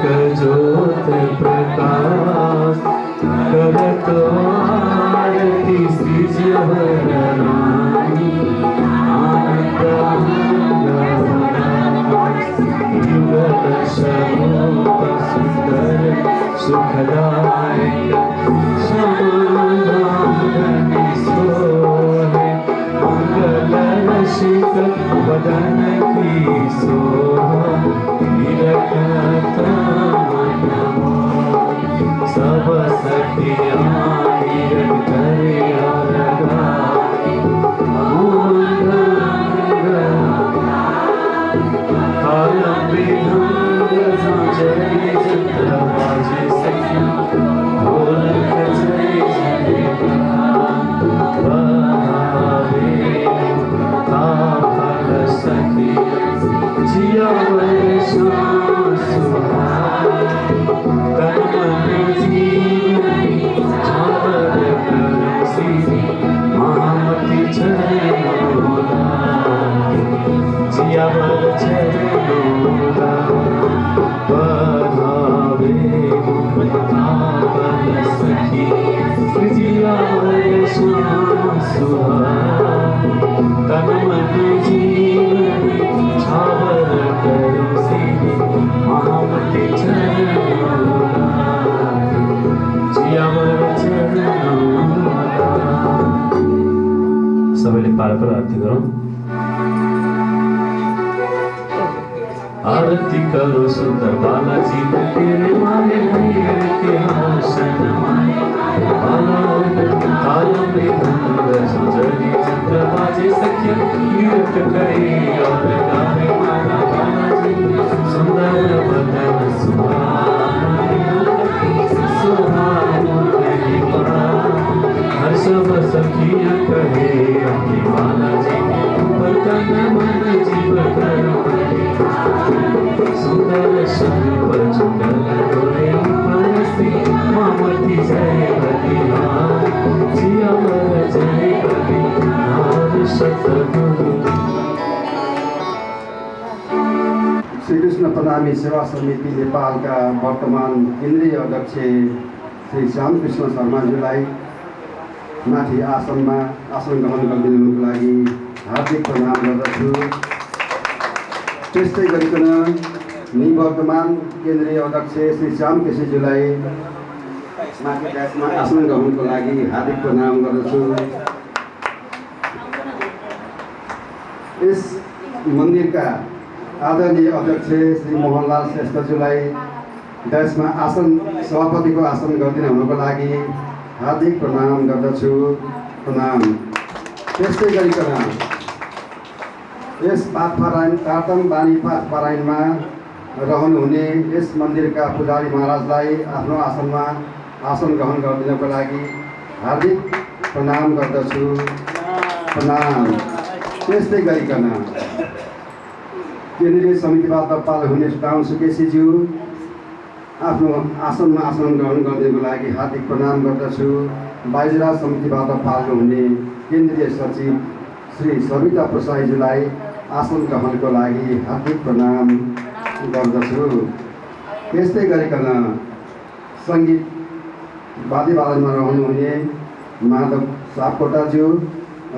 एक ज्योत प्रकाश करत आरती सिजवरानी आनंद युगल स्वरूप सुंदर सुखदायक समाधानी सोहे मंगल रसिक वदन की शोभा सब सखियाँ करे सबैले पार आरती गरौँ। आरती करो सुंदर बालाजी तेरे माले के आसन माए तालों में धुंध सुंदरी चित्र बाजे सखिया कीर्त करे और गावे माला बालाजी सुंदर बदन हर सब सखिया कहे अपनी बालाजी बदन मन जीव करो सुंदर स्वरूप चुंदर गोरे परसी मामती जय बलिहार जिया वर जय बलिहार सतगुरु। श्री कृष्ण प्रणामी सेवा समिति नेपालका वर्तमान केन्द्रीय अध्यक्ष श्री श्यामकृष्ण शर्माज्यूलाई माथि आसनमा आसन ग्रहण गरिदिनुको लागि हार्दिक प्रणाम गर्दछु। त्यस्तै गरिकन निवर्तमान केन्द्रीय अध्यक्ष श्री श्याम केसीज्यूलाई माथि ड्यासमा आसन ग्रहणको लागि हार्दिक प्रणाम गर्दछु। यस मन्दिरका आदरणीय अध्यक्ष श्री मोहनलाल श्रेष्ठज्यूलाई ड्यासमा आसन सभापतिको आसन गरिदिनु हुनुको लागि हार्दिक प्रणाम गर्दछु। प्रणाम। त्यस्तै गरिकन यस प्रातम बानी पाठ पारायणमा रहनुहुने यस मन्दिरका पुजारी महाराजलाई आफ्नो आसनमा आसन ग्रहण गरिदिनको लागि हार्दिक प्रणाम गर्दछु। प्रणाम। त्यस्तै गरिकन केन्द्रीय समितिबाट पाल हुने सुदांशु केसीज्यू आफ्नो आसनमा आसन ग्रहण गरिदिनुको लागि हार्दिक प्रणाम गर्दछु। बाइजराज समितिबाट पाल्नु हुने केन्द्रीय सचिव श्री सविता प्रसाईज्यूलाई आसन ग्रहणको लागि हार्दिक प्रणाम गर्दछु। त्यस्तै गरिकन सङ्गीत वाद्यवादनमा रहनुहुने माधव सापकोटाज्यू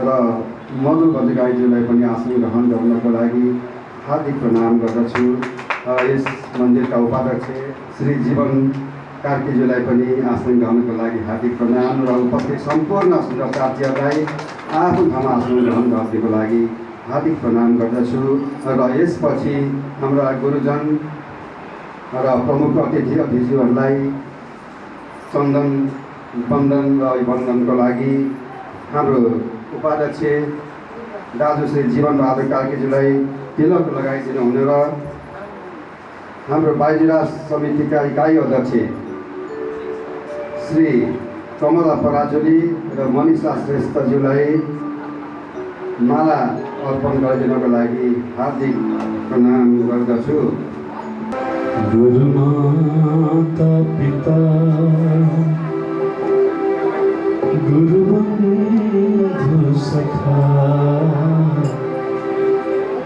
र मधु बजगाईज्यूलाई पनि आसन ग्रहण गर्नको लागि हार्दिक प्रणाम गर्दछु। यस मन्दिरका उपाध्यक्ष श्री जीवन कार्कीज्यूलाई पनि आसन ग्रहणको लागि हार्दिक प्रणाम र उपस्थित सम्पूर्ण सुन्दरचार्यहरूलाई आफ्नो ठाउँमा आसन ग्रहण गर्दिनको लागि हार्दिक प्रणाम गर्दछु। र यसपछि हाम्रा गुरुजन र प्रमुख अतिथिज्यूहरूलाई चन्दन वन्दन र अभिवन्दनको लागि हाम्रो उपाध्यक्ष दाजु श्री जीवन बहादुर कार्कीज्यूलाई तिलक लगाइदिनु हुने र हाम्रो बाइजराज समितिका इकाइ अध्यक्ष श्री कमला पराजुली र मनिषा श्रेष्ठज्यूलाई माला अर्पण गरिदिनको लागि हार्दिक प्रणाम गर्दछु। गुरु माता पिता गुरु बंधु सखा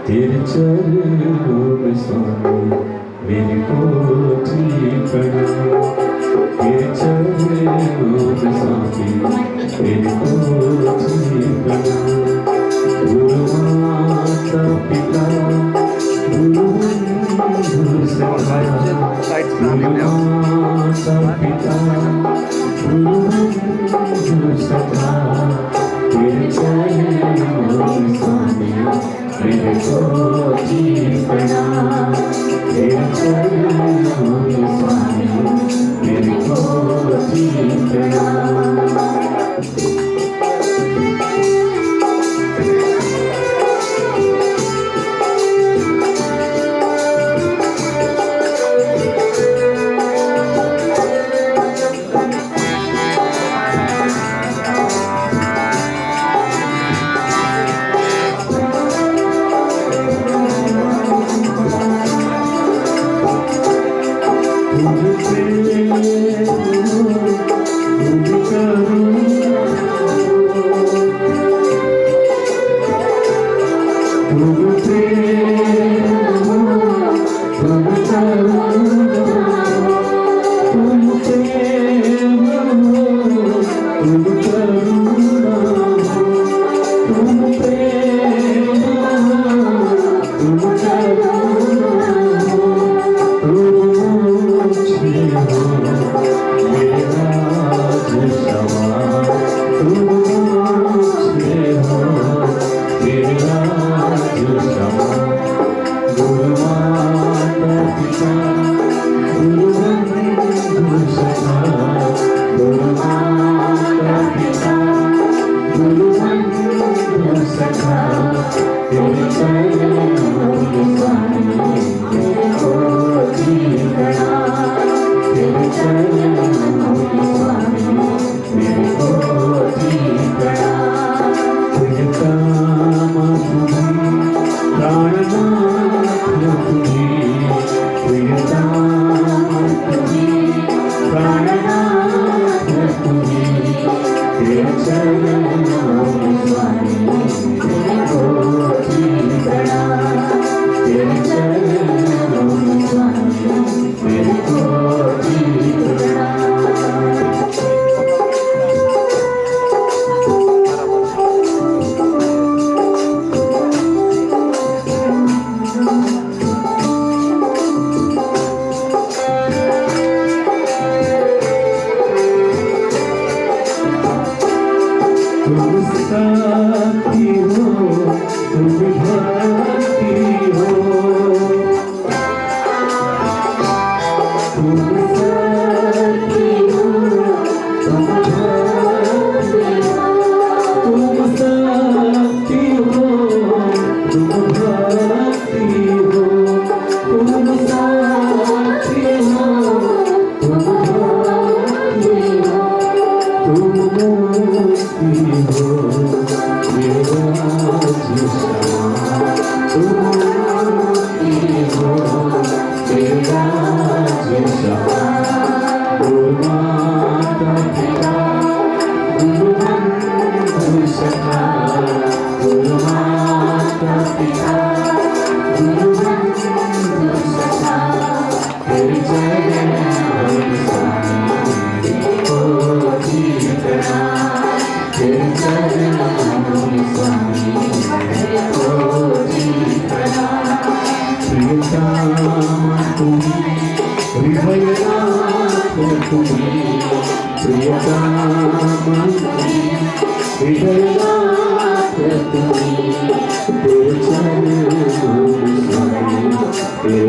तेरे चरणों में स्वामी मेरी कोठी मोर स्वामी मेरे को जीवना गुरु माता पिता गुरु बंधु सखा गुरु माता पिता गुरु बंधु सखा तेरे चरण मोर स्वामी मेरे को जीवना तेरे चरण मोर स्वामी मेरे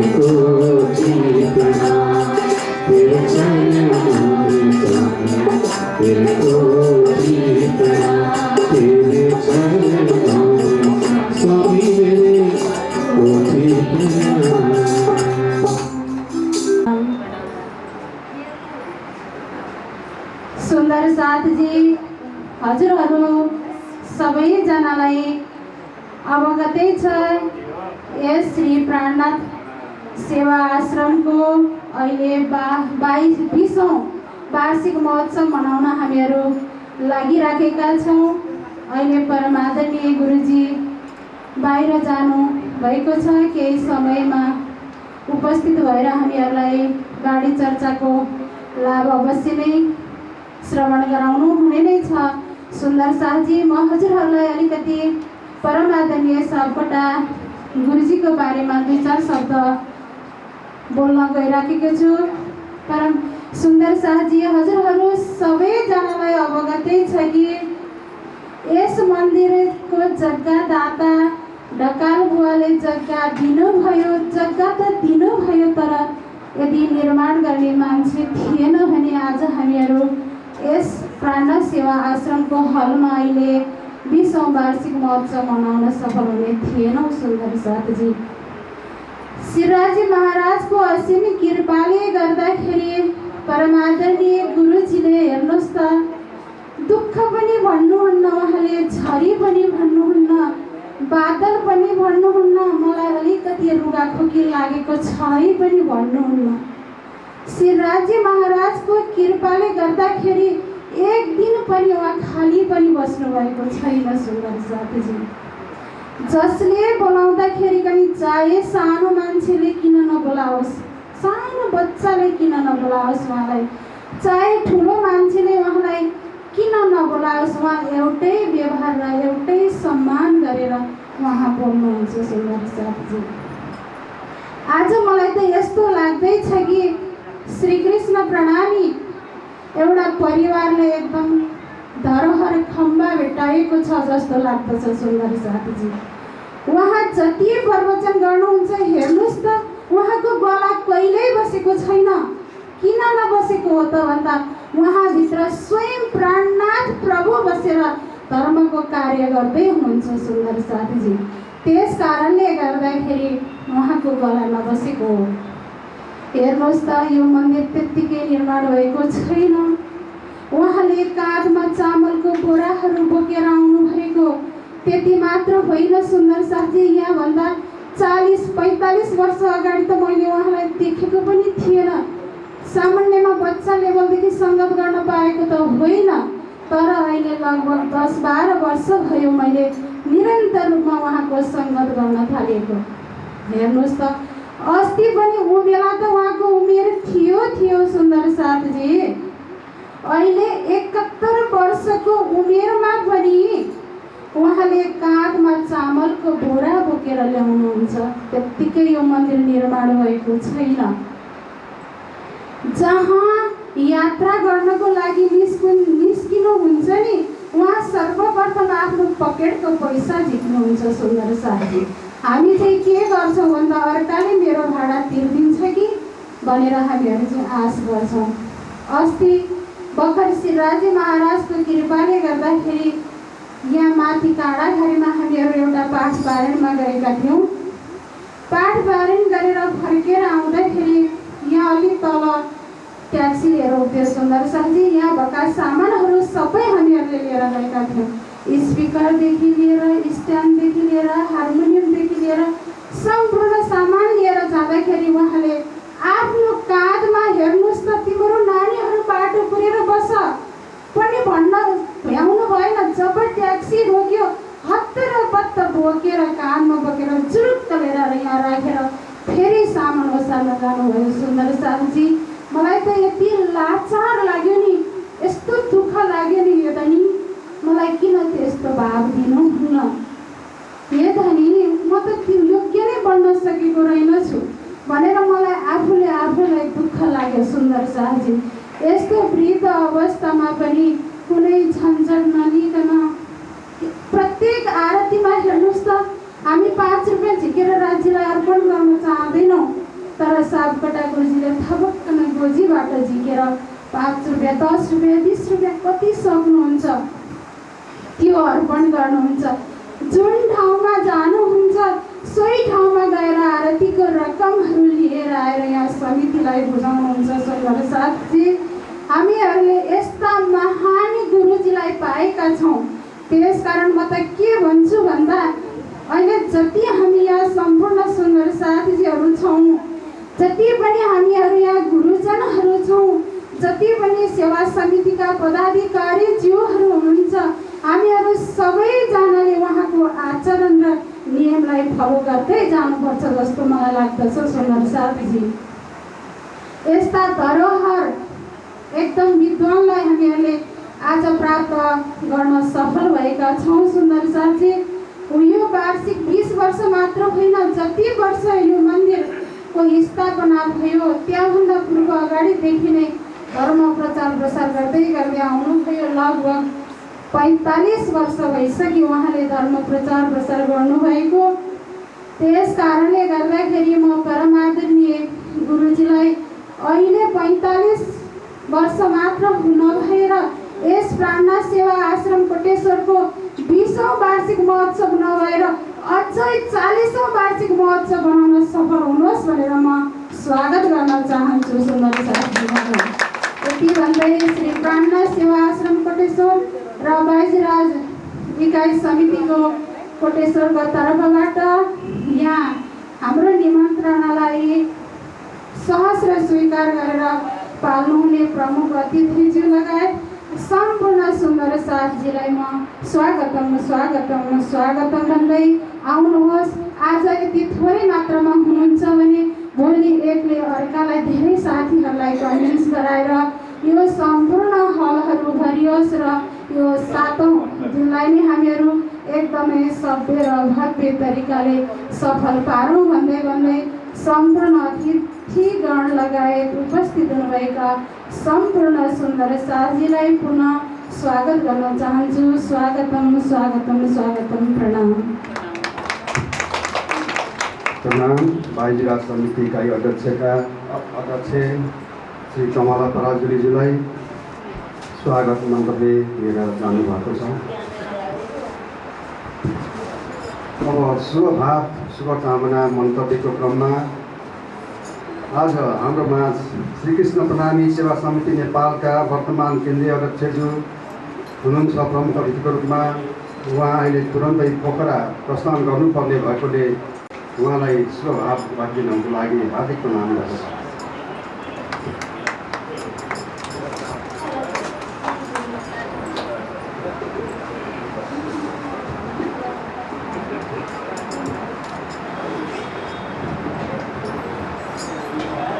को जीवना सुन्दर साथजी हजुरहरू सबैजनालाई अवगतै छ यस श्री प्राणनाथ सेवा आश्रमको अहिले 20औं वार्षिक महोत्सव मनाउन हामीहरू लागिराखेका छौँ। अहिले परमादरणीय गुरुजी बाहिर जानु भएको छ। केही समयमा उपस्थित भएर हामीहरूलाई गाडी चर्चाको लाभ अवश्य नै श्रवण गराउनु हुने नै छ। सुन्दर शाहजी, म हजुरहरूलाई अलिकति परम आदरणीय सापकोटा गुरुजीको बारेमा 2-4 शब्द बोल्न गइराखेको छु। परम सुन्दर शाहजी, हजुरहरू सबैजनालाई अवगतै छ कि यस मन्दिरको जग्गादाता ढकाल बुवाले जग्गा दिनुभयो। जग्गा त दिनुभयो, तर यदि निर्माण गर्ने मान्छे थिएन भने आज हामीहरू यस प्राण सेवा आश्रमको हलमा अहिले 20औं वार्षिक महोत्सव मनाउन सफल हुने थिएनौँ। सुन्दर साथजी, शिवराजी महाराजको असीम कृपाले गर्दाखेरि परमादरणीय गुरुजीले हेर्नुहोस् त, दुःख पनि भन्नुहुन्न, उहाँले झरी पनि भन्नुहुन्न, बादल पनि भन्नुहुन्न, मलाई अलिकति रुगाखोकी लागेको छ है पनि भन्नुहुन्न। शिवराजी महाराजको कृपाले गर्दाखेरि एक दिन पनि उहाँ खाली पनि बस्नुभएको छैन। सुन्दर साथजी, जसले बोलाउँदाखेरि पनि चाहे सानो मान्छेले किन नबोलाओस्, सानो बच्चाले किन नबोलाओस् उहाँलाई, चाहे ठुलो मान्छेले उहाँलाई किन नबोलाओस्, उहाँ एउटै व्यवहार र एउटै सम्मान गरेर उहाँ बोल्नुहुन्छ। सुन्दर साथजी, आज मलाई त यस्तो लाग्दैछ कि श्रीकृष्ण प्रणामी एउटा परिवारले एकदम धरोहर खम्बा भेटाएको छ जस्तो लाग्दछ। सुन्दर साथजी, उहाँ जति प्रवचन गर्नुहुन्छ हेर्नुहोस् त, उहाँको गला कहिल्यै बसेको छैन। किन नबसेको हो त भन्दा उहाँभित्र स्वयं प्राणनाथ प्रभु बसेर धर्मको कार्य गर्दै हुनुहुन्छ। सुन्दर साथजी, त्यस कारणले गर्दाखेरि उहाँको गला नबसेको हो। हेर्नुहोस् त, यो मन्दिर त्यत्तिकै निर्माण भएको छैन। उहाँले काँधमा चामलको बोराहरू बोकेर आउनुभएको त्यति मात्र होइन। सुन्दर साथजी, यहाँभन्दा 40-45 वर्ष अगाडि त मैले उहाँलाई देखेको पनि थिएन। सामान्यमा बच्चा लेभलदेखि सङ्गत गर्न पाएको त होइन, तर अहिले लगभग 10-12 वर्ष भयो मैले निरन्तर रूपमा उहाँको सङ्गत गर्न थालेको। हेर्नुहोस् त, अस्ति पनि ऊ बेला त उहाँको उमेर थियो। सुन्दर साथजी, अहिले 71 वर्षको उमेरमा पनि उहाँले काँधमा चामलको बोरा बोकेर ल्याउनुहुन्छ। त्यत्तिकै यो मन्दिर निर्माण भएको छैन। जहाँ यात्रा गर्नको लागि निस्किनुहुन्छ नि, उहाँ सर्वप्रथम आफ्नो पकेटको पैसा झिक्नुहुन्छ। सुन्दर साथी, हामी चाहिँ के गर्छौँ भन्दा अर्काले मेरो भाडा तिर्दिन्छ कि भनेर हामीहरू चाहिँ आश गर्छौँ। अस्ति भर्खर शिवराजी महाराजको कृपाले गर्दाखेरि यहाँ माथि काँडाघारीमा हामीहरू एउटा पाठ पारायणमा गएका थियौँ। पाठ पारायण गरेर फर्केर आउँदाखेरि यहाँ अलिक तल ट्याक्सी लिएर उभियो। सुन्दर साथी, यहाँ भएका सामानहरू सबै हामीहरूले लिएर गएका थियौँ। स्पिकरदेखि लिएर, स्ट्यान्डदेखि लिएर, हार्मोनियमदेखि लिएर सम्पूर्ण सामान लिएर जाँदाखेरि उहाँले आफ्नो काँधमा, हेर्नुहोस् त, तिम्रो नानीहरू बाटो पुरेर बस पनि भन्न भ्याउनु भएन। जब ट्याक्सी रोक्यो, हत्तरपत्त बोकेर काँधमा बोकेर जुरुक्क लिएर यहाँ राखेर फेरि सामान ओसार्न जानुभयो। सुन्दर साथी, मलाई त यति लाचार लाग्यो नि, यस्तो दुःख लाग्यो नि, यो धनी मलाई किन त्यस्तो भाव दिनुहुन्न, हे धनी म त त्यो योग्य नै बन्न सकेको रहेनछु भनेर मलाई आफूलाई दुःख लाग्यो। सुन्दर साथी, यस्तो वृद्ध अवस्थामा पनि कुनै झन्झट नलिकन प्रत्येक आरतीमा हेर्नुहोस् त, हामी 5 रुपियाँ झिकेर राज्यलाई अर्पण गर्न चाहँदैनौँ, तर सापकोटा गुरुजीले थपक्कन गोजीबाट झिकेर 5 रुपियाँ, 10 रुपियाँ, 20 रुपियाँ कति सक्नुहुन्छ त्यो अर्पण गर्नुहुन्छ। जुन ठाउँमा जानुहुन्छ सोही ठाउँमा गएर आरतीको रकमहरू लिएर आएर यहाँ समितिलाई बुझाउनुहुन्छ। सुन्दर साथी, हामीहरूले यस्ता महान गुरुजीलाई पाएका छौँ। त्यसकारण म त के भन्छु भन्दा अहिले जति हामी यहाँ सम्पूर्ण सुन्दर साथीजीहरू छौँ, जति पनि हामीहरू यहाँ गुरुजनहरू छौँ, जति पनि सेवा समितिका पदाधिकारीज्यूहरू हुनुहुन्छ, हामीहरू सबैजनाले उहाँको आचरण र नियमलाई फलो गर्दै जानुपर्छ जस्तो मलाई लाग्दछ। सुन्दर साथीजी, यस्ता धरोहर एकदम विद्वानलाई हामीहरूले आज प्राप्त गर्न सफल भएका छौँ। सुन्दर सरजी, यो वार्षिक 20 वर्ष मात्र होइन, जति वर्ष यो मन्दिरको स्थापना भयो त्यहाँभन्दा पूर्व अगाडिदेखि नै धर्म प्रचार प्रसार गर्दै गर्दै आउनुभयो। लगभग 45 वर्ष भइसक्यो उहाँले धर्म प्रचार प्रसार गर्नुभएको। त्यस कारणले गर्दाखेरि म परमादरणीय गुरुजीलाई अहिले 45 वर्ष मात्र नभएर यस प्रार्थना सेवा आश्रम कोटेश्वरको 20औं वार्षिक महोत्सव नभएर अझै 40औं वार्षिक महोत्सव बनाउन सफल हुनुहोस् भनेर म स्वागत गर्न चाहन्छु। सुन्दर सरजीलाई यति भन्दै श्री प्रार्थना सेवा आश्रम कोटेश्वर र बाइजराज इकाइ समितिको कोटेश्वरको तर्फबाट यहाँ हाम्रो निमन्त्रणालाई सहस्र स्वीकार गरेर पाल्नुहुने प्रमुख अतिथिज्यू लगायत सम्पूर्ण सुन्दर साथजीलाई म स्वागतम स्वागतम स्वागतम भन्दै आउनुहोस्। आज यति थोरै मात्रामा हुनुहुन्छ भने भोलि एकले अर्कालाई धेरै साथीहरूलाई कन्भिन्स गराएर यो सम्पूर्ण हलहरू भरियोस् र यो 7औं जुलाई नै हामीहरू एकदमै सभ्य र भव्य तरिकाले सफल पारौँ भन्दै भन्दै सम्पूर्ण अतिथिगण लगायत उपस्थित हुनुभएका सम्पूर्ण सुन्दर साथीलाई पुनः स्वागत गर्न चाहन्छु। स्वागतम स्वागतम स्वागतम, प्रणाम। प्रणाम। बाइजराज समिति इकाइ अध्यक्ष श्री कमला पराजुलीज्यूलाई स्वागत मन्तव्य दिएर जानुभएको छ। अब शुभभाव शुभकामना मन्तव्यको क्रममा आज हाम्रो माझ श्रीकृष्ण प्रणामी सेवा समिति नेपालका वर्तमान केन्द्रीय अध्यक्षज्यू हुनुहुन्छ प्रमुख अतिथिको रूपमा। उहाँ अहिले तुरन्तै पोखरा प्रस्थान गर्नुपर्ने भएकोले उहाँलाई शुभभाव वाक्य दिनको लागि हार्दिक प्रणाम गर्दछु।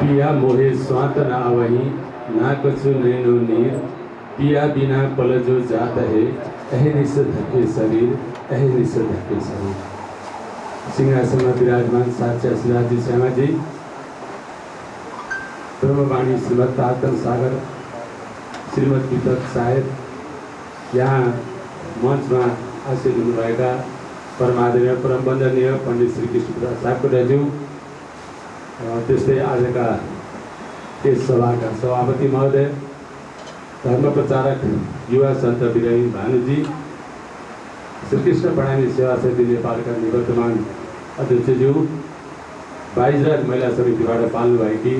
पिया मोहे स्वात न आवही, ना कछु नैनो नीर, पिया बिना पल जो जात है, अहनिस धके शरीर, अहनिस धके शरीर। सिंहासन में विराजमान साक्षात श्रीराजी श्यामा जी, ब्रह्मवाणी श्रीमद तातन सागर, श्रीमद वितक साहेब, यहाँ मंच में आशीष हुनुभएका परमादरणीय परम वन्दनीय पण्डित श्री कृष्ण प्रसाद सापकोटाज्यू, त्यस्तै आजका यस सभाका सभापति महोदय, धर्म प्रचारक युवा सन्त बिरामी भानुजी, श्रीकृष्ण प्रणामी सेवा समिति नेपालका निवर्तमान अध्यक्षज्यू, बाइजराज महिला समितिबाट पाल्नुभएकी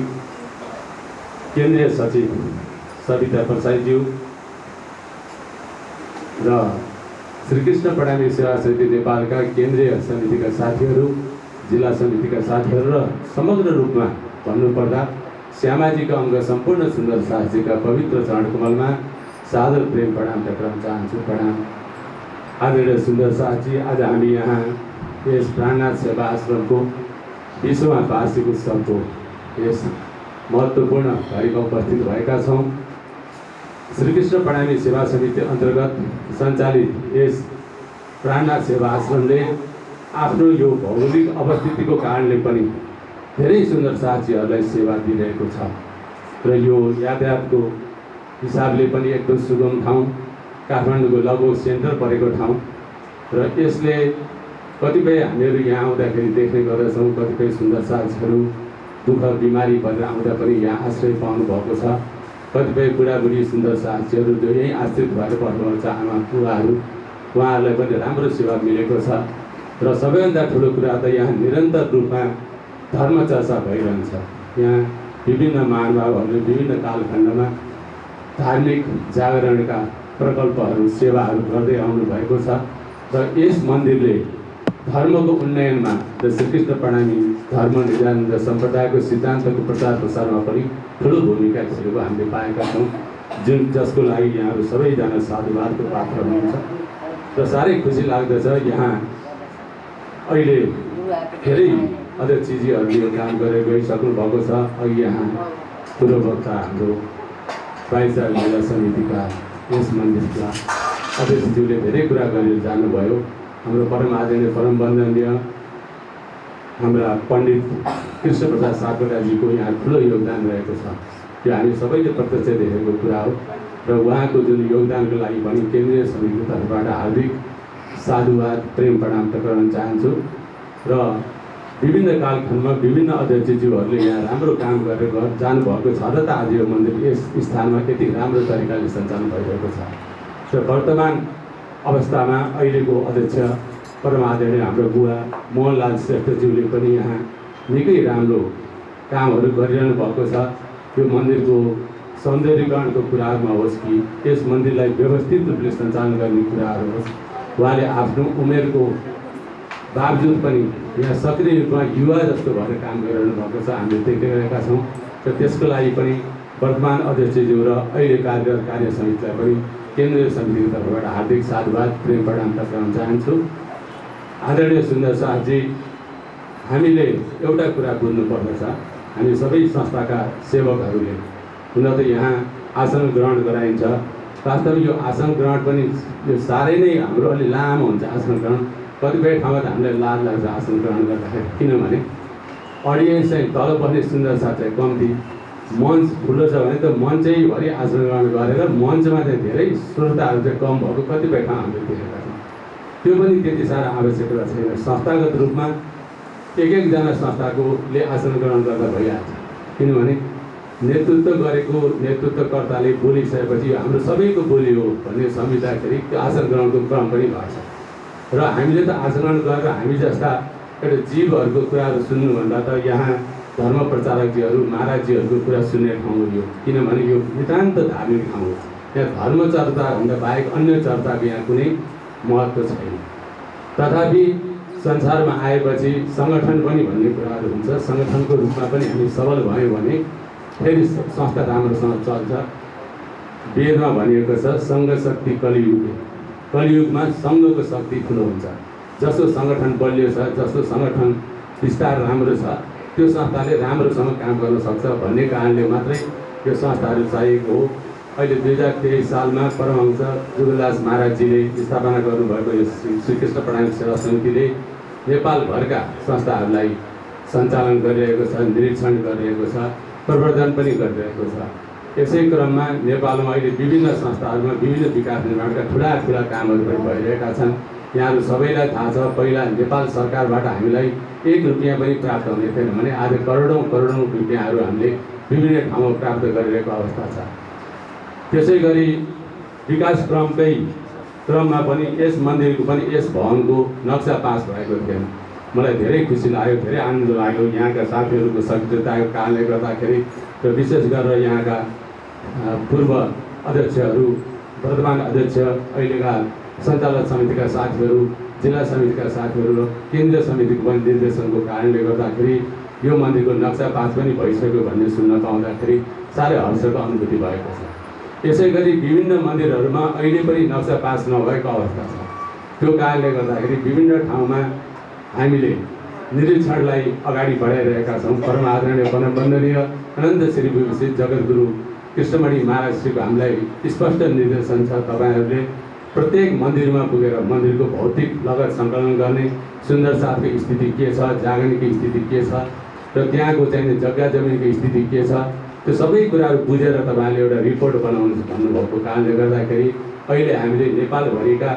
केन्द्रीय सचिव सविता प्रसाईज्यू र श्रीकृष्ण प्रणामी सेवा समिति नेपालका केन्द्रीय समितिका साथीहरू, जिल्ला समितिका साथीहरू र समग्र रूपमा भन्नुपर्दा श्यामाजीका अङ्ग सम्पूर्ण सुन्दर साथीका पवित्र चरण कमलमा सादर प्रेम प्रणाम टक्राउन चाहन्छु। प्रणाम। आदरणीय सुन्दर साथी, आज हामी यहाँ यस प्राणनाथ सेवा आश्रमको 20औं वार्षिक उत्सवको यस महत्त्वपूर्ण घडीमा उपस्थित भएका छौँ। श्रीकृष्ण प्रणामी सेवा समिति अन्तर्गत सञ्चालित यस प्राणनाथ सेवा आश्रमले आफ्नो यो भौगोलिक अवस्थितिको कारणले पनि धेरै सुन्दर साथीहरूलाई सेवा दिइरहेको छ र यो यातायातको हिसाबले पनि एकदम सुगम ठाउँ, काठमाडौँको लगभग सेन्टर परेको ठाउँ र यसले कतिपय हामीहरू यहाँ आउँदाखेरि देख्ने गर्दछौँ कतिपय सुन्दर साथीहरू दुःख बिमारी भएर आउँदा पनि यहाँ आश्रय पाउनु भएको छ। कतिपय बुढाबुढी सुन्दर साथीहरू जो यहीँ आश्रित भएर बस्नुहुन्छ, आमा बुवाहरू, उहाँहरूलाई पनि राम्रो सेवा मिलेको छ र सबैभन्दा ठुलो कुरा त यहाँ निरन्तर रूपमा धर्म चर्चा भइरहन्छ। यहाँ विभिन्न महानुभावहरूले विभिन्न कालखण्डमा धार्मिक जागरणका प्रकल्पहरू सेवाहरू गर्दै आउनु भएको छ र यस मन्दिरले धर्मको उन्नयनमा र श्रीकृष्ण प्रणामी धर्म निजानन्द सम्प्रदायको सिद्धान्तको प्रचार प्रसारमा पनि ठुलो भूमिका खेलेको हामीले पाएका छौँ, जसको लागि यहाँहरू सबैजना साधुवादको पात्र हुनुहुन्छ र साह्रै खुसी लाग्दछ। यहाँ अहिले धेरै अध्यक्षजीहरूले यो काम गरेर गइसक्नु भएको छ। अघि यहाँ पूर्व वक्ता हाम्रो बाइचार महिला समितिका यस मन्दिरका अध्यक्षज्यूले धेरै कुरा गरेर जानुभयो। हाम्रो परम आदरणीय परम वन्दनीय हाम्रा पण्डित कृष्णप्रसाद सापकोटाजीको यहाँ ठुलो योगदान रहेको छ। यो हामी सबैले प्रत्यक्ष देखेको कुरा हो र उहाँको जुन योगदानको लागि पनि केन्द्रीय समितिको तर्फबाट हार्दिक साधुवाद प्रेम प्रणाम गर्न चाहन्छु र विभिन्न कालखण्डमा विभिन्न अध्यक्षज्यूहरूले यहाँ राम्रो काम गरेर जानुभएको छ र त आज यो मन्दिर यस स्थानमा यति राम्रो तरिकाले सञ्चालन भइरहेको छ र वर्तमान अवस्थामा अहिलेको अध्यक्ष परम आदरणीय हाम्रो बुवा मोहनलाल श्रेष्ठज्यूले पनि यहाँ निकै राम्रो कामहरू गरिरहनु भएको छ। यो मन्दिरको सौन्दर्यीकरणको कुराहरूमा होस् कि यस मन्दिरलाई व्यवस्थित रूपले सञ्चालन गर्ने कुराहरू होस्, उहाँले आफ्नो उमेरको बावजुद पनि यहाँ सक्रिय रूपमा युवा जस्तो भएर काम गरिरहनु भएको छ, हामीले देखिरहेका छौँ र त्यसको लागि पनि वर्तमान अध्यक्षज्यू र अहिले कार्यरत कार्य समितिलाई पनि केन्द्रीय समितिको तर्फबाट हार्दिक साधुवाद प्रेम प्रणाम टक्राउन चाहन्छु। आदरणीय सुन्दर शाहजी, हामीले एउटा कुरा बुझ्नुपर्दछ, हामी सबै संस्थाका सेवकहरूले हुन त यहाँ आसन ग्रहण गराइन्छ। वास्तवमा यो आसन ग्रहण पनि यो साह्रै नै हाम्रो अलि लामो हुन्छ आसन ग्रहण। कतिपय ठाउँमा त हामीलाई लाज लाग्छ आसन ग्रहण गर्दाखेरि, किनभने अडियन्स चाहिँ तल बस्ने सुन्दर साथ चाहिँ कम्ती, मञ्च ठुलो छ भने त मञ्चैभरि आसन ग्रहण गरेर मञ्चमा चाहिँ धेरै श्रोताहरू चाहिँ कम भएको कतिपय ठाउँ हामीले देखेका छौँ। त्यो पनि त्यति साह्रो आवश्यकता छैन। संस्थागत रूपमा एकजना संस्थाकोले आसन ग्रहण गर्दा भइहाल्छ, किनभने नेतृत्व गरेको नेतृत्वकर्ताले बोलिसकेपछि हाम्रो सबैको बोली हो भन्ने सम्झिँदाखेरि त्यो आसन ग्रहणको क्रम पनि घट्छ र हामीले त आसन ग्रहण गरेर हामी जस्ता एउटा जीवहरूको कुराहरू सुन्नुभन्दा त यहाँ धर्म प्रचारकजीहरू महाराजजीहरूको कुरा सुन्ने ठाउँ हो यो, किनभने यो नितान्त धार्मिक ठाउँ हो। यहाँ धर्म चर्चाभन्दा बाहेक अन्य चर्चाको यहाँ कुनै महत्त्व छैन। तथापि संसारमा आएपछि सङ्गठन पनि भन्ने कुराहरू हुन्छ। सङ्गठनको रूपमा पनि हामी सबल भयौँ भने फेरि संस्था राम्रोसँग चल्छ। वेदमा भनिएको छ सङ्घ शक्ति कलियुग, कलियुगमा सङ्घको शक्ति ठुलो हुन्छ। जसो सङ्गठन बलियो छ, जसो सङ्गठन विस्तार राम्रो छ, त्यो संस्थाले राम्रोसँग काम गर्न सक्छ भन्ने कारणले मात्रै यो संस्थाहरू चाहिएको हो। अहिले 2023 सालमा परमहंस जुगलदास महाराजजीले स्थापना गर्नुभएको यो श्रीकृष्ण प्रणामी सेवा समितिले नेपालभरका संस्थाहरूलाई सञ्चालन गरिरहेको छ, निरीक्षण गरिरहेको छ, प्रवर्धन पनि गरिरहेको छ। यसै क्रममा नेपालमा अहिले विभिन्न संस्थाहरूमा विभिन्न विकास निर्माणका ठुला कामहरू पनि भइरहेका छन्। यहाँहरू सबैलाई थाहा छ, पहिला नेपाल सरकारबाट हामीलाई 1 रुपियाँ पनि प्राप्त हुने थिएन भने आज करोडौँ रुपियाँहरू हामीले विभिन्न ठाउँमा प्राप्त गरिरहेको अवस्था छ। त्यसै गरी विकास क्रममा पनि यस मन्दिरको पनि यस भवनको नक्सा पास भएको थिएन। मलाई धेरै खुसी लाग्यो, धेरै आनन्द लाग्यो यहाँका साथीहरूको सक्रियताको कारणले गर्दाखेरि र विशेष गरेर यहाँका पूर्व अध्यक्षहरू, वर्तमान अध्यक्ष, अहिलेका सञ्चालक समितिका साथीहरू, जिल्ला समितिका साथीहरू र केन्द्रीय समितिको पनि निर्देशनको कारणले गर्दाखेरि यो मन्दिरको नक्सा पास पनि भइसक्यो भन्ने सुन्न पाउँदाखेरि साह्रै हर्षको अनुभूति भएको छ। यसै गरी विभिन्न मन्दिरहरूमा अहिले पनि नक्सा पास नभएको अवस्था छ। त्यो कारणले गर्दाखेरि विभिन्न ठाउँमा हामीले निरीक्षणलाई अगाडि बढाइरहेका छौँ। परम आदरणीय परम वन्दनीय अनन्त श्री विभूषित जगद्गुरु कृष्णमणि महाराजश्रीको हामीलाई स्पष्ट निर्देशन छ, तपाईँहरूले प्रत्येक मन्दिरमा पुगेर मन्दिरको भौतिक लगत सङ्कलन गर्ने, सुन्दर साथको स्थिति के छ, जागरणको स्थिति के छ र त्यहाँको चाहिँ जग्गा जमिनको स्थिति के छ, त्यो सबै कुराहरू बुझेर तपाईँले एउटा रिपोर्ट बनाउनु भन्नुभएको कारणले गर्दाखेरि अहिले हामीले नेपालभरिका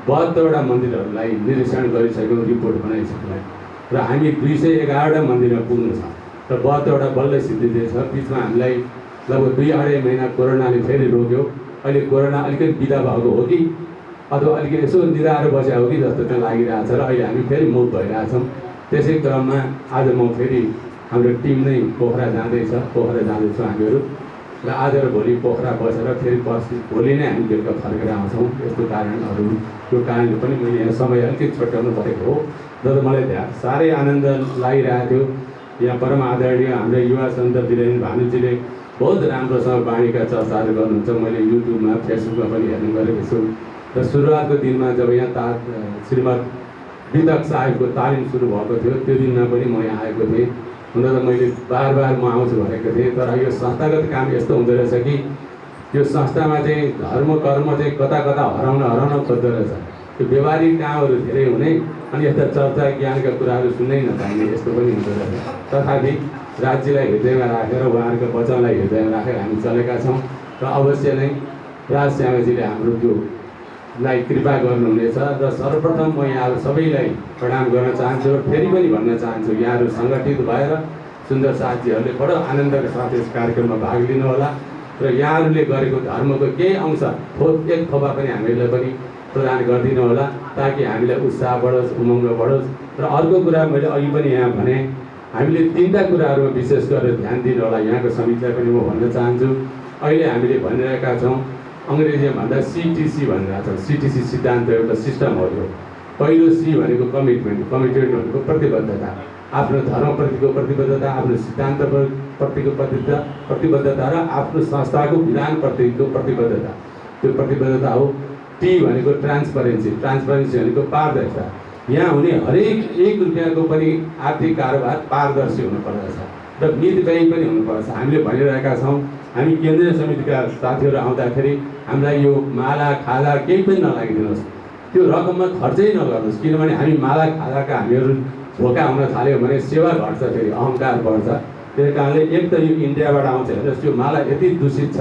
72वटा मन्दिरहरूलाई निरीक्षण गरिसक्यौँ, रिपोर्ट बनाइसक्यौँ र हामी 211वटा मन्दिरमा पुग्नु छ र 72वटा बल्ल सिद्धिँदैछ। बिचमा हामीलाई लगभग 2-2.5 महिना कोरोनाले फेरि रोक्यो। अहिले कोरोना अलिकति बिदा भएको हो कि अथवा अलिकति यसो निधाएर बसेको हो कि जस्तो चाहिँ लागिरहेको छ र अहिले हामी फेरि मुभ भइरहेछौँ। त्यसै क्रममा आज म फेरि हाम्रो टिम नै पोखरा जाँदैछौँ हामीहरू र आज र भोलि पोखरा बसेर फेरि भोलि नै हामी बेलुका फर्केर आउँछौँ। यस्तो त्यो कारणले पनि मैले यहाँ समय अलिकति छुट्याउनु परेको हो। जब मलाई साह्रै आनन्द लागिरहेको थियो। यहाँ परम आदरणीय हाम्रो युवा सन्त वीरेन्द्र भानुजीले बहुत राम्रोसँग वाणीका चर्चाहरू गर्नुहुन्छ। मैले युट्युबमा फेसबुकमा पनि हेर्ने गरेको छु र सुरुवातको दिनमा जब यहाँ श्रीमद् वितक साहेबको तालिम सुरु भएको थियो त्यो दिनमा पनि म यहाँ आएको थिएँ। हुन त मैले बार म आउँछु भनेको थिएँ, तर यो संस्थागत काम यस्तो हुँदो रहेछ कि यो संस्थामा चाहिँ धर्म कर्म चाहिँ कता कता हराउन खोज्दो रहेछ। त्यो व्यवहारिक कामहरू धेरै हुने अनि यस्ता चर्चा ज्ञानका कुराहरू सुन्नै नपाइने यस्तो पनि हुँदो रहेछ। तथापि राज्यलाई हृदयमा राखेर उहाँहरूको वचनलाई हृदयमा राखेर हामी चलेका छौँ र अवश्य नै राज श्यामाजीले हाम्रो त्यो लाई कृपा गर्नुहुनेछ। र सर्वप्रथम म यहाँहरू सबैलाई प्रणाम गर्न चाहन्छु र फेरि पनि भन्न चाहन्छु यहाँहरू सङ्गठित भएर सुन्दर साथीहरूले बडो आनन्दका साथ यस कार्यक्रममा भाग लिनुहोला र यहाँहरूले गरेको धर्मको केही अंश एक थोपा पनि हामीलाई पनि प्रदान गरिदिनु होला ताकि हामीलाई उत्साह बढोस्, उमङ्ग बढोस्। र अर्को कुरा मैले अघि पनि यहाँ भने हामीले तीनटा कुराहरूमा विशेष गरेर ध्यान दिनु होला। यहाँको समितिलाई पनि म भन्न चाहन्छु अहिले हामीले भनिरहेका छौँ अङ्ग्रेजीमा भन्दा CTC भनिरहेको छ। CTC सिद्धान्त एउटा सिस्टम हो। यो पहिलो C भनेको कमिटमेन्ट भनेको प्रतिबद्धता, आफ्नो धर्मप्रतिको प्रतिबद्धता, आफ्नो सिद्धान्त प्रतिको प्रतिबद्धता र आफ्नो संस्थाको विधानप्रतिको प्रतिबद्धता, त्यो प्रतिबद्धता हो। T भनेको ट्रान्सपरेन्सी भनेको पारदर्शिता। यहाँ हुने हरेक 1 रुपियाँको पनि आर्थिक कारोबार पारदर्शी हुनुपर्दछ र नीतिवाही पनि हुनुपर्छ। हामीले भनिरहेका छौँ हामी केन्द्रीय समितिका साथीहरू आउँदाखेरि हामीलाई यो माला खाजा केही पनि नलागिदिनुहोस्, त्यो रकममा खर्चै नगर्नुहोस्, किनभने हामी माला खाजाका हामीहरू भोका हुन थाल्यो भने सेवा घट्छ, फेरि अहङ्कार बढ्छ। त्यस कारणले एक त यो इन्डियाबाट आउँछ हेर्नुहोस्, त्यो माला यति दूषित छ,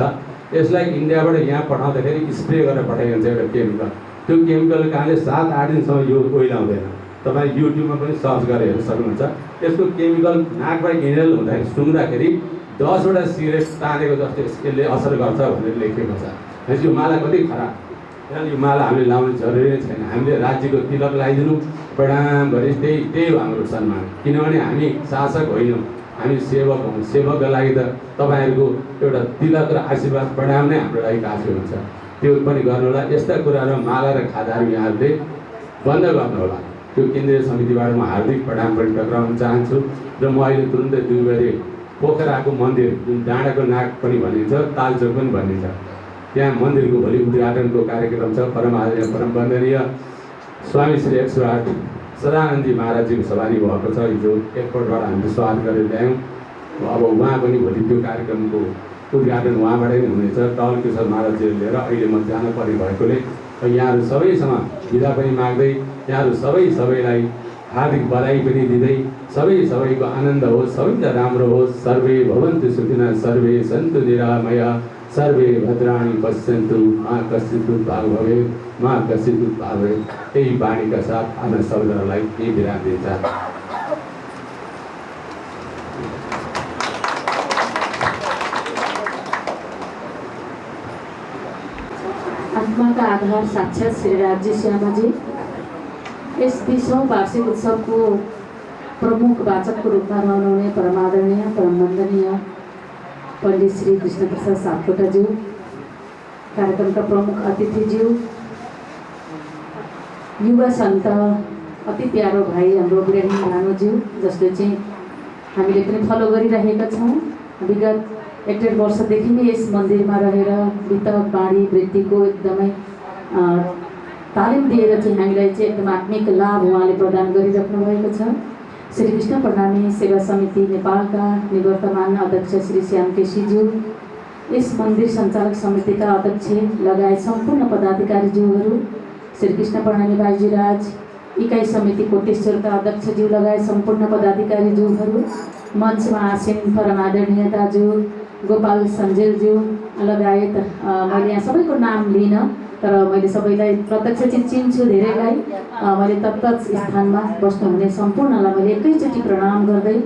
यसलाई इन्डियाबाट यहाँ पठाउँदाखेरि स्प्रे गरेर पठाइन्छ एउटा केमिकल। त्यो केमिकलको कारणले 7-8 दिनसम्म यो ओइलाउँदैन। तपाईँ युट्युबमा पनि सर्च गरेर हेर्न सक्नुहुन्छ। यसको केमिकल नाकबाट इनहेल हुँदाखेरि सुँग्दाखेरि 10 वटा सिगरेट तानेको जस्तो यसले असर गर्छ भनेर लेखेको छ। यो माला कति खराब, यो माला हामीले लाउनु जरुरी नै छैन। हामीले राज्यको तिलक लगाइदिनु, प्रणाम गरे त्यही हो हाम्रो सम्मान, किनभने हामी शासक होइनौँ, हामी सेवक हौँ। सेवकको लागि त तपाईँहरूको एउटा तिलक र आशीर्वाद प्रणाम नै हाम्रो लागि काफी हुन्छ। त्यो पनि गर्नु होला। यस्ता कुराहरू माला र खाजाहरू यहाँहरूले बन्द गर्नु होला। त्यो केन्द्रीय समितिबाट म हार्दिक प्रणाम पनि टक्राउन चाहन्छु। र म अहिले तुरुन्तै 2 गते पोखराको मन्दिर जुन डाँडाको नाग पनि भनिन्छ, तालचोक पनि भनिन्छ, त्यहाँ मन्दिरको भोलि उद्घाटनको कार्यक्रम छ। परम आदरणीय परम वन्दनीय स्वामी श्री 108 सदानन्दजी महाराजजीको सवारी भएको छ। हिजो एयरपोर्टबाट हामीले स्वागत गरेर ल्यायौँ। अब उहाँ पनि भोलि त्यो कार्यक्रमको उद्घाटन उहाँबाटै नै हुनेछ। टल किशोर महाराजजीले लिएर अहिले म जान पर्ने भएकोले यहाँहरू सबैसँग बिदा पनि माग्दै यहाँहरू सबैलाई हार्दिक बधाई पनि दिँदै सबैको आनन्द होस्, सबैलाई राम्रो होस्। सर्वे भवन्तु सुखिनः, सर्वे सन्तु निरामया, सर्वे भद्राणि पश्यन्तु, मा कश्चित् दुःखभाग् भवेत्, मा कश्चित् दुःखभाग् भवेत्। यही बाणीका साथ आफ्ना शब्दहरूलाई केही विराम दिन्छ। आत्माका आधार साक्षात श्री राज्य श्यामाजी यस 20औं वार्षिक उत्सवको प्रमुख वाचकको रूपमा रहनुहुने परमादरणीय परम वन्दनीय पण्डित श्री कृष्णप्रसाद सापकोटाज्यू, कार्यक्रमका प्रमुख अतिथिज्यू, युवा सन्त अति प्यारो भाइ हाम्रो बिरामी भानुज्यू, जसले चाहिँ हामीले पनि फलो गरिरहेका छौँ। विगत 1.5 वर्षदेखि नै यस मन्दिरमा रहेर वितक बाणी वृत्तिको एकदमै तालिम दिएर चाहिँ हामीलाई चाहिँ एकदम आत्मिक लाभ उहाँले प्रदान गरिराख्नु भएको छ। श्री कृष्ण प्रणामी सेवा समिति नेपालका निवर्तमान अध्यक्ष श्री श्याम केसीज्यू, यस मन्दिर सञ्चालक समितिका अध्यक्ष लगायत सम्पूर्ण पदाधिकारीज्यूहरू, श्री कृष्ण प्रणामी बाईजीराज इकाइ समिति कोटेश्वरका अध्यक्षज्यू लगायत सम्पूर्ण पदाधिकारीज्यूहरू, मञ्चमा आसीन परमादरणीय दाजु गोपाल सञ्जेलज्यू लगायत मैले यहाँ सबैको नाम लिन, तर मैले सबैलाई प्रत्यक्ष चाहिँ चिन्छु धेरैलाई। मैले तत्त स्थानमा बस्नुहुने सम्पूर्णलाई मैले एकैचोटि प्रणाम गर्दै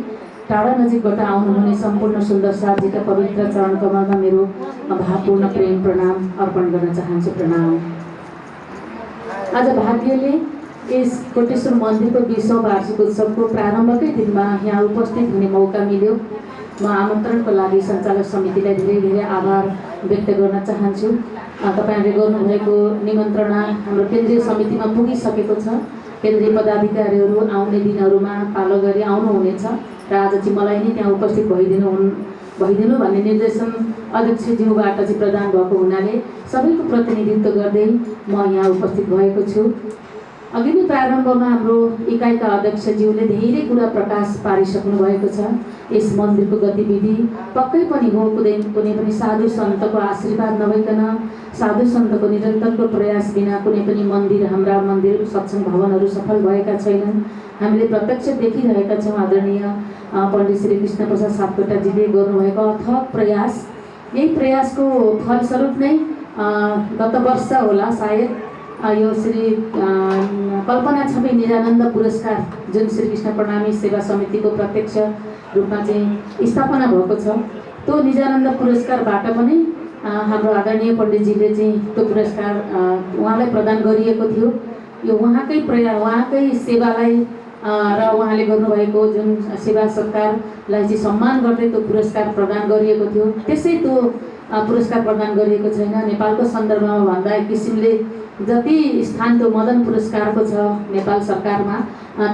टाढा नजिकबाट आउनुहुने सम्पूर्ण सुन्दर साथीका पवित्र चरण कमलमा मेरो भावपूर्ण प्रेम प्रणाम अर्पण गर्न चाहन्छु। प्रणाम। आज भाग्यले यस कोटेश्वर मन्दिरको 20औं वार्षिक उत्सवको प्रारम्भकै दिनमा यहाँ उपस्थित हुने मौका मिल्यो। म आमन्त्रणको लागि सञ्चालक समितिलाई धेरै आभार व्यक्त गर्न चाहन्छु। तपाईँहरूले गर्नुभएको निमन्त्रणा हाम्रो केन्द्रीय समितिमा पुगिसकेको छ। केन्द्रीय पदाधिकारीहरू आउने दिनहरूमा पालो गरी आउनुहुनेछ र आज चाहिँ मलाई नै त्यहाँ उपस्थित भइदिनु भन्ने निर्देशन अध्यक्षज्यूबाट चाहिँ प्रदान भएको हुनाले सबैको प्रतिनिधित्व गर्दै म यहाँ उपस्थित भएको छु। अघि नै प्रारम्भमा हाम्रो इकाइका अध्यक्षज्यूले धेरै कुरा प्रकाश पारिसक्नु भएको छ। यस मन्दिरको गतिविधि पक्कै पनि हो कुनै पनि साधु सन्तको आशीर्वाद नभइकन, साधु सन्तको निरन्तरको प्रयास बिना कुनै पनि मन्दिर, हाम्रा मन्दिर सत्सङ्ग भवनहरू सफल भएका छैनन्। हामीले प्रत्यक्ष देखिरहेका छौँ। आदरणीय पण्डित श्री कृष्ण प्रसाद सापकोटाजीले गर्नुभएको अथक प्रयास, यही प्रयासको फलस्वरूप नै गत वर्ष होला सायद यो श्री कल्पना छवि निजानन्द पुरस्कार जुन श्री कृष्ण प्रणामी सेवा समितिको प्रत्यक्ष रूपमा चाहिँ स्थापना भएको छ, त्यो निजानन्द पुरस्कारबाट पनि हाम्रो आदरणीय पण्डितजीले चाहिँ त्यो पुरस्कार उहाँलाई प्रदान गरिएको थियो। यो उहाँकै उहाँकै सेवालाई र उहाँले गर्नुभएको जुन सेवा सत्कारलाई चाहिँ सम्मान गर्दै त्यो पुरस्कार प्रदान गरिएको थियो। त्यसै त्यो पुरस्कार प्रदान गरिएको छैन। नेपालको सन्दर्भमा भन्दा एक किसिमले जति स्थान त्यो मदन पुरस्कारको छ नेपाल सरकारमा,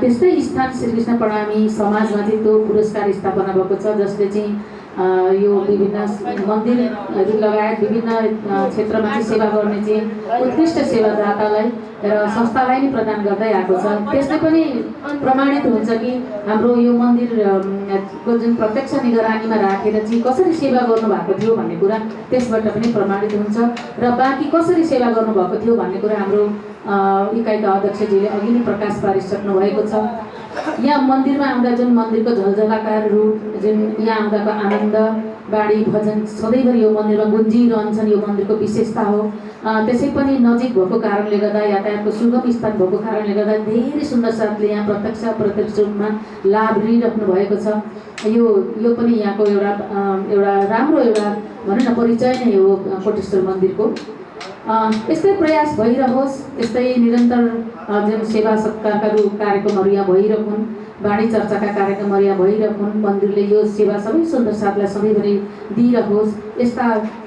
त्यस्तै स्थान श्रीकृष्ण प्रणामी समाजमा चाहिँ त्यो पुरस्कार स्थापना भएको छ, जसले चाहिँ यो विभिन्न मन्दिरहरू लगायत विभिन्न क्षेत्रमा चाहिँ सेवा गर्ने चाहिँ उत्कृष्ट सेवादातालाई र संस्थालाई नै प्रदान गर्दै आएको छ। त्यसले पनि प्रमाणित हुन्छ कि हाम्रो यो मन्दिरको जुन प्रत्यक्ष निगरानीमा राखेर चाहिँ कसरी सेवा गर्नुभएको थियो भन्ने कुरा त्यसबाट पनि प्रमाणित हुन्छ र बाँकी कसरी सेवा गर्नुभएको थियो भन्ने कुरा हाम्रो इकाइका अध्यक्षजीले अघि नै प्रकाश पारिसक्नु भएको छ। यहाँ मन्दिरमा आउँदा जुन मन्दिरको झलझलाकार रूप, जुन यहाँ आउँदाको आनन्द, बाणी भजन सधैँभरि यो मन्दिरमा गुन्जिरहन्छन्, यो मन्दिरको विशेषता हो। त्यसै पनि नजिक भएको कारणले गर्दा, यातायातको सुगम स्थान भएको कारणले गर्दा धेरै सुन्दर साथले यहाँ प्रत्यक्ष अप्रत्यक्ष रूपमा लाभ लिइराख्नु भएको छ। यो पनि यहाँको एउटा राम्रो भनौँ न परिचय नै हो कोटेश्वर मन्दिरको। यस्तै प्रयास भइरहोस्, यस्तै निरन्तर जुन सेवा सत्कारका कार्यक्रमहरू यहाँ भइरहन्, वाणी चर्चाका कार्यक्रमहरू यहाँ भइरहन्, मन्दिरले यो सेवा सबै सुन्दर साथलाई सधैँभरि दिइरहोस्। यस्ता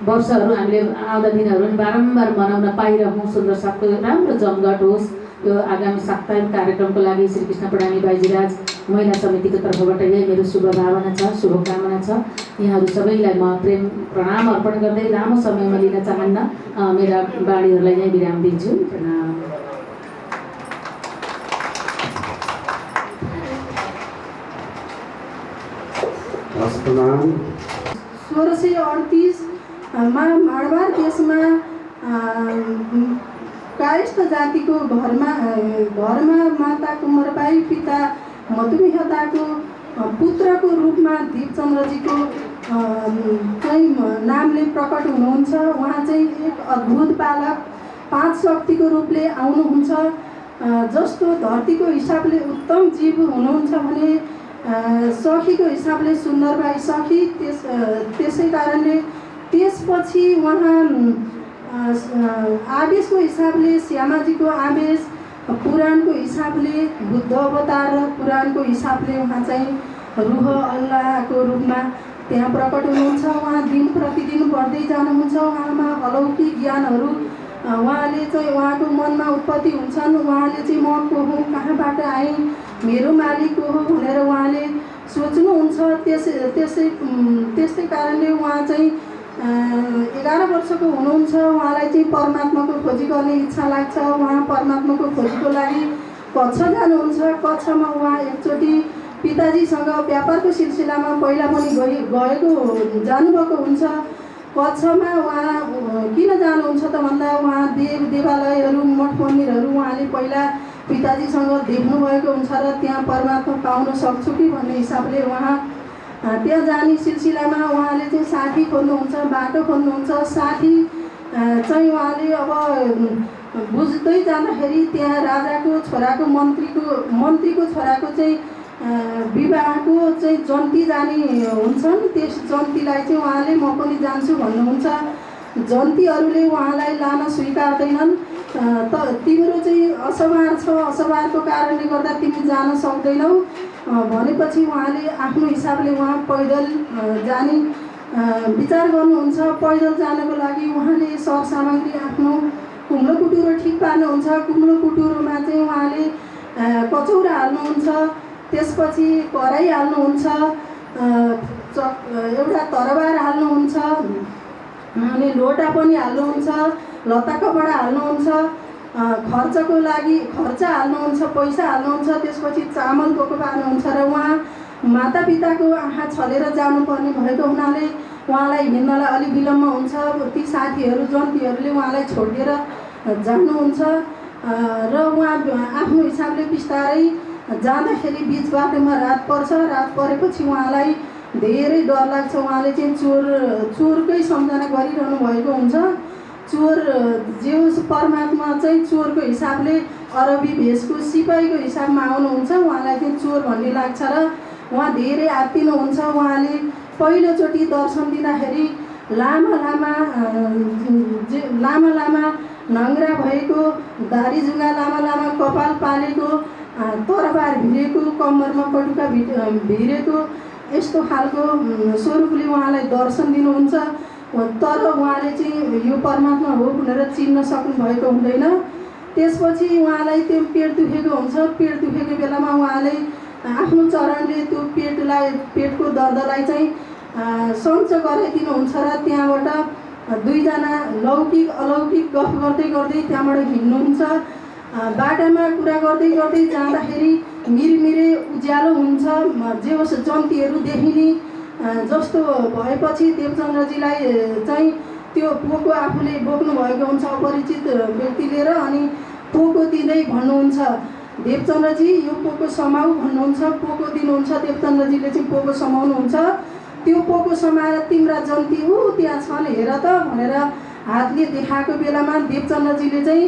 वर्षहरू हामीले आउँदा दिनहरू बारम्बार मनाउन पाइरहौँ। सुन्दर साथको राम्रो जमघट होस्। यो आगामी साप्ताहिक कार्यक्रमको लागि श्रीकृष्ण प्रणामी बाइजीराज महिला समितिको तर्फबाट यही मेरो शुभभावना छ, शुभकामना छ। यहाँहरू सबैलाई म प्रेम प्रणाम अर्पण गर्दै लामो समयमा लिन चाहन्न, मेरा बाणीहरूलाई यहीँ विराम दिन्छु। प्रणाम। प्रणाम। 1638 मा माडवार देशमा कायस्थ जातिको घरमा माता कुमारबाई पिता मधुमेहताको पुत्रको रूपमा दीपचन्द्रजीको चाहिँ नामले प्रकट हुनुहुन्छ। उहाँ चाहिँ एक अद्भुत बालक, 5 शक्तिको रूपले आउनुहुन्छ। जस्तो धरतीको हिसाबले उत्तम जीव हुनुहुन्छ भने सखीको हिसाबले सुन्दरबाई सखी, त्यसै कारणले त्यसपछि उहाँ आवेशको हिसाबले श्यामाजीको आवेश, पुराणको हिसाबले बुद्ध अवतार र पुराणको हिसाबले उहाँ चाहिँ रुह अल्लाहको रूपमा त्यहाँ प्रकट हुनुहुन्छ। उहाँ दिन प्रतिदिन बढ्दै जानुहुन्छ। उहाँमा अलौकिक ज्ञानहरू उहाँले चाहिँ उहाँको मनमा उत्पत्ति हुन्छन्। उहाँले चाहिँ म को हुँ, कहाँबाट आएँ, मेरो मालिक को हो भनेर उहाँले सोच्नुहुन्छ। त्यसै कारणले उहाँ चाहिँ 11 वर्षको हुनुहुन्छ। उहाँलाई चाहिँ परमात्माको खोजी गर्ने इच्छा लाग्छ। उहाँ परमात्माको खोजीको लागि कच्छ जानुहुन्छ। कच्छमा उहाँ एकचोटि पिताजीसँग व्यापारको सिलसिलामा पहिला पनि गएको जानुभएको हुन्छ। कच्छमा उहाँ किन जानुहुन्छ त भन्दा उहाँ देवालयहरू, मठ मन्दिरहरू उहाँले पहिला पिताजीसँग देख्नुभएको हुन्छ र त्यहाँ परमात्मा पाउन सक्छु कि भन्ने हिसाबले उहाँ त्यहाँ जाने सिलसिलामा उहाँले चाहिँ साथी खोज्नुहुन्छ, बाटो खोज्नुहुन्छ। साथी चाहिँ उहाँले अब बुझ्दै जाँदाखेरि त्यहाँ राजाको छोराको मन्त्रीको छोराको चाहिँ विवाहको चाहिँ जन्ती जाने हुन्छन्। त्यस जन्तीलाई चाहिँ उहाँले म पनि जान्छु भन्नुहुन्छ। जन्तीहरूले उहाँलाई लान स्वीकार्दैनन्। तिम्रो चाहिँ असवार छ, असवारको कारणले गर्दा तिमी जान सक्दैनौ भनेपछि उहाँले आफ्नो हिसाबले उहाँ पैदल जाने विचार गर्नुहुन्छ। पैदल जानको लागि उहाँले सरसामग्री आफ्नो कुम्लो कुटुरो ठिक पार्नुहुन्छ। कुम्लो कुटुरोमा चाहिँ उहाँले कचौरा हाल्नुहुन्छ, त्यसपछि कराई हाल्नुहुन्छ, एउटा तरबार हाल्नुहुन्छ, अनि लोटा पनि हाल्नुहुन्छ, लत्ता कपडा हाल्नुहुन्छ, खर्चको लागि खर्च हाल्नुहुन्छ, पैसा हाल्नुहुन्छ, त्यसपछि चामल बोको पार्नुहुन्छ र उहाँ मातापिताको आँखा छलेर जानुपर्ने भएको हुनाले उहाँलाई हिँड्नलाई अलिक विलम्ब हुन्छ। ती साथीहरू जन्तीहरूले उहाँलाई छोडिदिएर जानुहुन्छ र उहाँ आफ्नो हिसाबले बिस्तारै जाँदाखेरि बिच बाटोमा रात पर्छ। रात परेपछि उहाँलाई धेरै डर लाग्छ। उहाँले चाहिँ चोरकै सम्झना गरिरहनु भएको हुन्छ। चोर जे होस् परमात्मा चाहिँ चोरको हिसाबले अरबी भेषको सिपाहीको हिसाबमा आउनुहुन्छ। उहाँलाई चाहिँ चोर भन्ने लाग्छ र उहाँ धेरै आत्तिनुहुन्छ। उहाँले पहिलोचोटि दर्शन दिँदाखेरि लामा लामा नङ्ग्रा भएको, दारी जुगा लामा लामा, कपाल पालेको, तरबार भिरेको, कम्मरमा पटुका भिरेको, यस्तो खालको स्वरूपले उहाँलाई दर्शन दिनुहुन्छ। तर उहाँले चाहिँ यो परमात्मा हो भनेर चिन्न सक्नु भएको हुँदैन। त्यसपछि उहाँलाई त्यो पेट दुखेको हुन्छ। पेट दुखेको बेलामा उहाँले आफ्नो चरणले त्यो पेटको दर्दलाई चाहिँ सञ्च गराइदिनुहुन्छ र त्यहाँबाट दुईजना लौकिक अलौकिक गफ गर्दै गर्दै त्यहाँबाट हिँड्नुहुन्छ। बाटामा कुरा गर्दै गर्दै जाँदाखेरि मिरमिरे उज्यालो हुन्छ। जे होस् जन्तीहरू देखिने जस्तो भएपछि देवचन्द्रजीलाई चाहिँ त्यो पोको आफूले बोक्नु भएको हुन्छ अपरिचित व्यक्तिले र अनि पोको दिँदै भन्नुहुन्छ, देवचन्द्रजी यो पोको समाऊ भन्नुहुन्छ। पोको दिनुहुन्छ। देवचन्द्रजीले चाहिँ पोको समाउनुहुन्छ। त्यो पोको समाएर तिम्रा जन्ती त्यहाँ छन् हेर त भनेर हातले देखाएको बेलामा देवचन्द्रजीले चाहिँ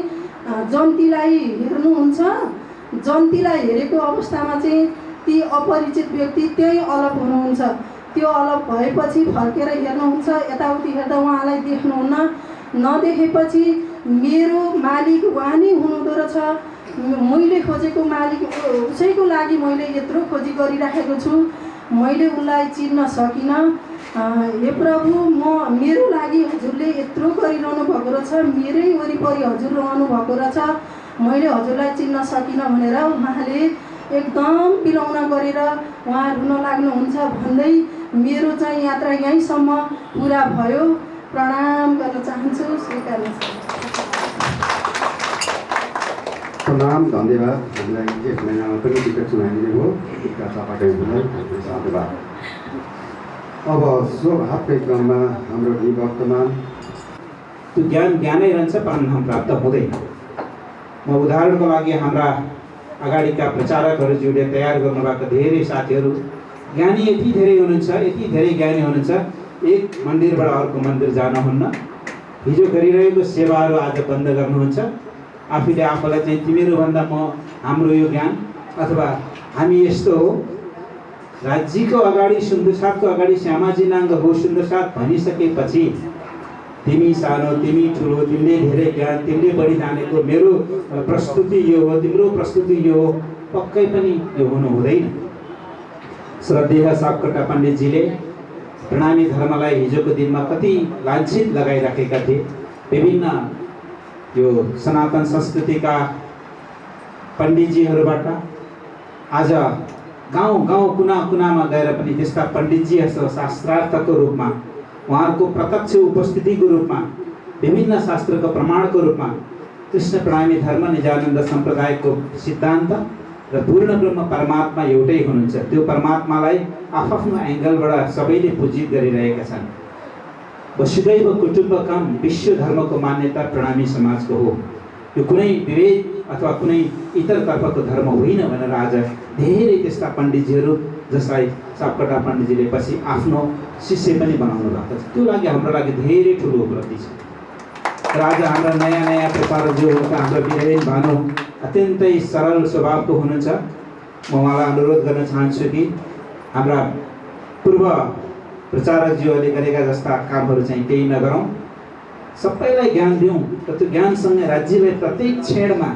जन्तीलाई हेर्नुहुन्छ। जन्तीलाई हेरेको अवस्थामा चाहिँ ती अपरिचित व्यक्ति त्यही अलग हुनुहुन्छ। त्यो अलग भएपछि फर्केर हेर्नुहुन्छ। यताउति हेर्दा उहाँलाई देख्नुहुन्न। नदेखेपछि मेरो मालिक उहाँ नै हुनुहुँदो रहेछ। मैले खोजेको मालिक उसैको लागि मैले यत्रो खोजी गरिराखेको छु। मैले उसलाई चिन्न सकिनँ। हे प्रभु, मेरो लागि हजुरले यत्रो गरिरहनु भएको रहेछ। मेरै वरिपरि हजुर रहनु भएको रहेछ। मैले हजुरलाई चिन्न सकिनँ भनेर उहाँले एकदम बिलौन गरेर उहाँ रुन लाग्नुहुन्छ। भन्दै मेरो चाहिँ यात्रा यहीँसम्म पुरा भयो। प्रणाम गर्न चाहन्छु। स्वीकार प्रणाम, धन्यवाद। हामीलाई एक महिनामा पनि टिकट सुनाइदिनु भयो। तपाईँहरूलाई धन्यवाद। अब स्वभावकै क्रममा हाम्रो निवर्तमान त्यो ज्ञानै रहन्छ, परिणाम प्राप्त हुँदैन। म उदाहरणको लागि हाम्रा अगाडिका प्रचारकहरूज्यूले तयार गर्नुभएका धेरै साथीहरू ज्ञानी यति धेरै हुनुहुन्छ, यति धेरै ज्ञानी हुनुहुन्छ, एक मन्दिरबाट अर्को मन्दिर जानुहुन्न। हिजो गरिरहेको सेवाहरू आज बन्द गर्नुहुन्छ। आफूले आफूलाई चाहिँ तिमीहरूभन्दा हाम्रो यो ज्ञान अथवा हामी यस्तो हो, राज्यको अगाडि सुन्दरसाथको अगाडि श्यामाजी नाङ्ग हो सुन्दरसाथ भनिसकेपछि तिमी सानो तिमी ठुलो, तिमीले धेरै ज्ञान, तिमीले बढी जानेको, मेरो प्रस्तुति यो हो, तिम्रो प्रस्तुति यो हो, पक्कै पनि यो हुनु हुँदैन। श्रद्धेय सापकोटा पण्डितजीले प्रणामी धर्मलाई हिजोको दिनमा कति लाञ्छित लगाइराखेका थिए। विभिन्न यो सनातन संस्कृतिका पण्डितजीहरूबाट आज गाउँ कुना कुनामा गएर पनि त्यस्ता पण्डितजीहरू शास्त्रार्थको रूपमा, उहाँहरूको प्रत्यक्ष उपस्थितिको रूपमा, विभिन्न शास्त्रको प्रमाणको रूपमा कृष्ण प्रणामी धर्म निजानन्द सम्प्रदायको सिद्धान्त र पूर्ण ब्रह्म परमात्मा एउटै हुनुहुन्छ। त्यो परमात्मालाई आफ्नो एङ्गलबाट सबैले पूजित गरिरहेका छन्। वसुदैव कुटुम्बकम विश्व धर्मको मान्यता प्रणामी समाजको हो। यो कुनै विभेद अथवा कुनै इतर तर्फको धर्म होइन भनेर आज धेरै त्यस्ता पण्डितजीहरू जसलाई सापकोटा पण्डितजीले पछि आफ्नो शिष्य पनि बनाउनु भएको छ। त्यो लागि हाम्रो लागि धेरै ठुलो उपलब्धि छ। र आज हाम्रा नयाँ प्रचारकज्यूहरू हाम्रो वीरेन भानु अत्यन्तै सरल स्वभावको हुनुहुन्छ। म उहाँलाई अनुरोध गर्न चाहन्छु कि हाम्रा पूर्व प्रचारकज्यूहरूले गरेका जस्ता कामहरू चाहिँ केही नगरौँ, सबैलाई ज्ञान दिउँ र त्यो ज्ञानसँगै राज्यलाई प्रत्येक क्षणमा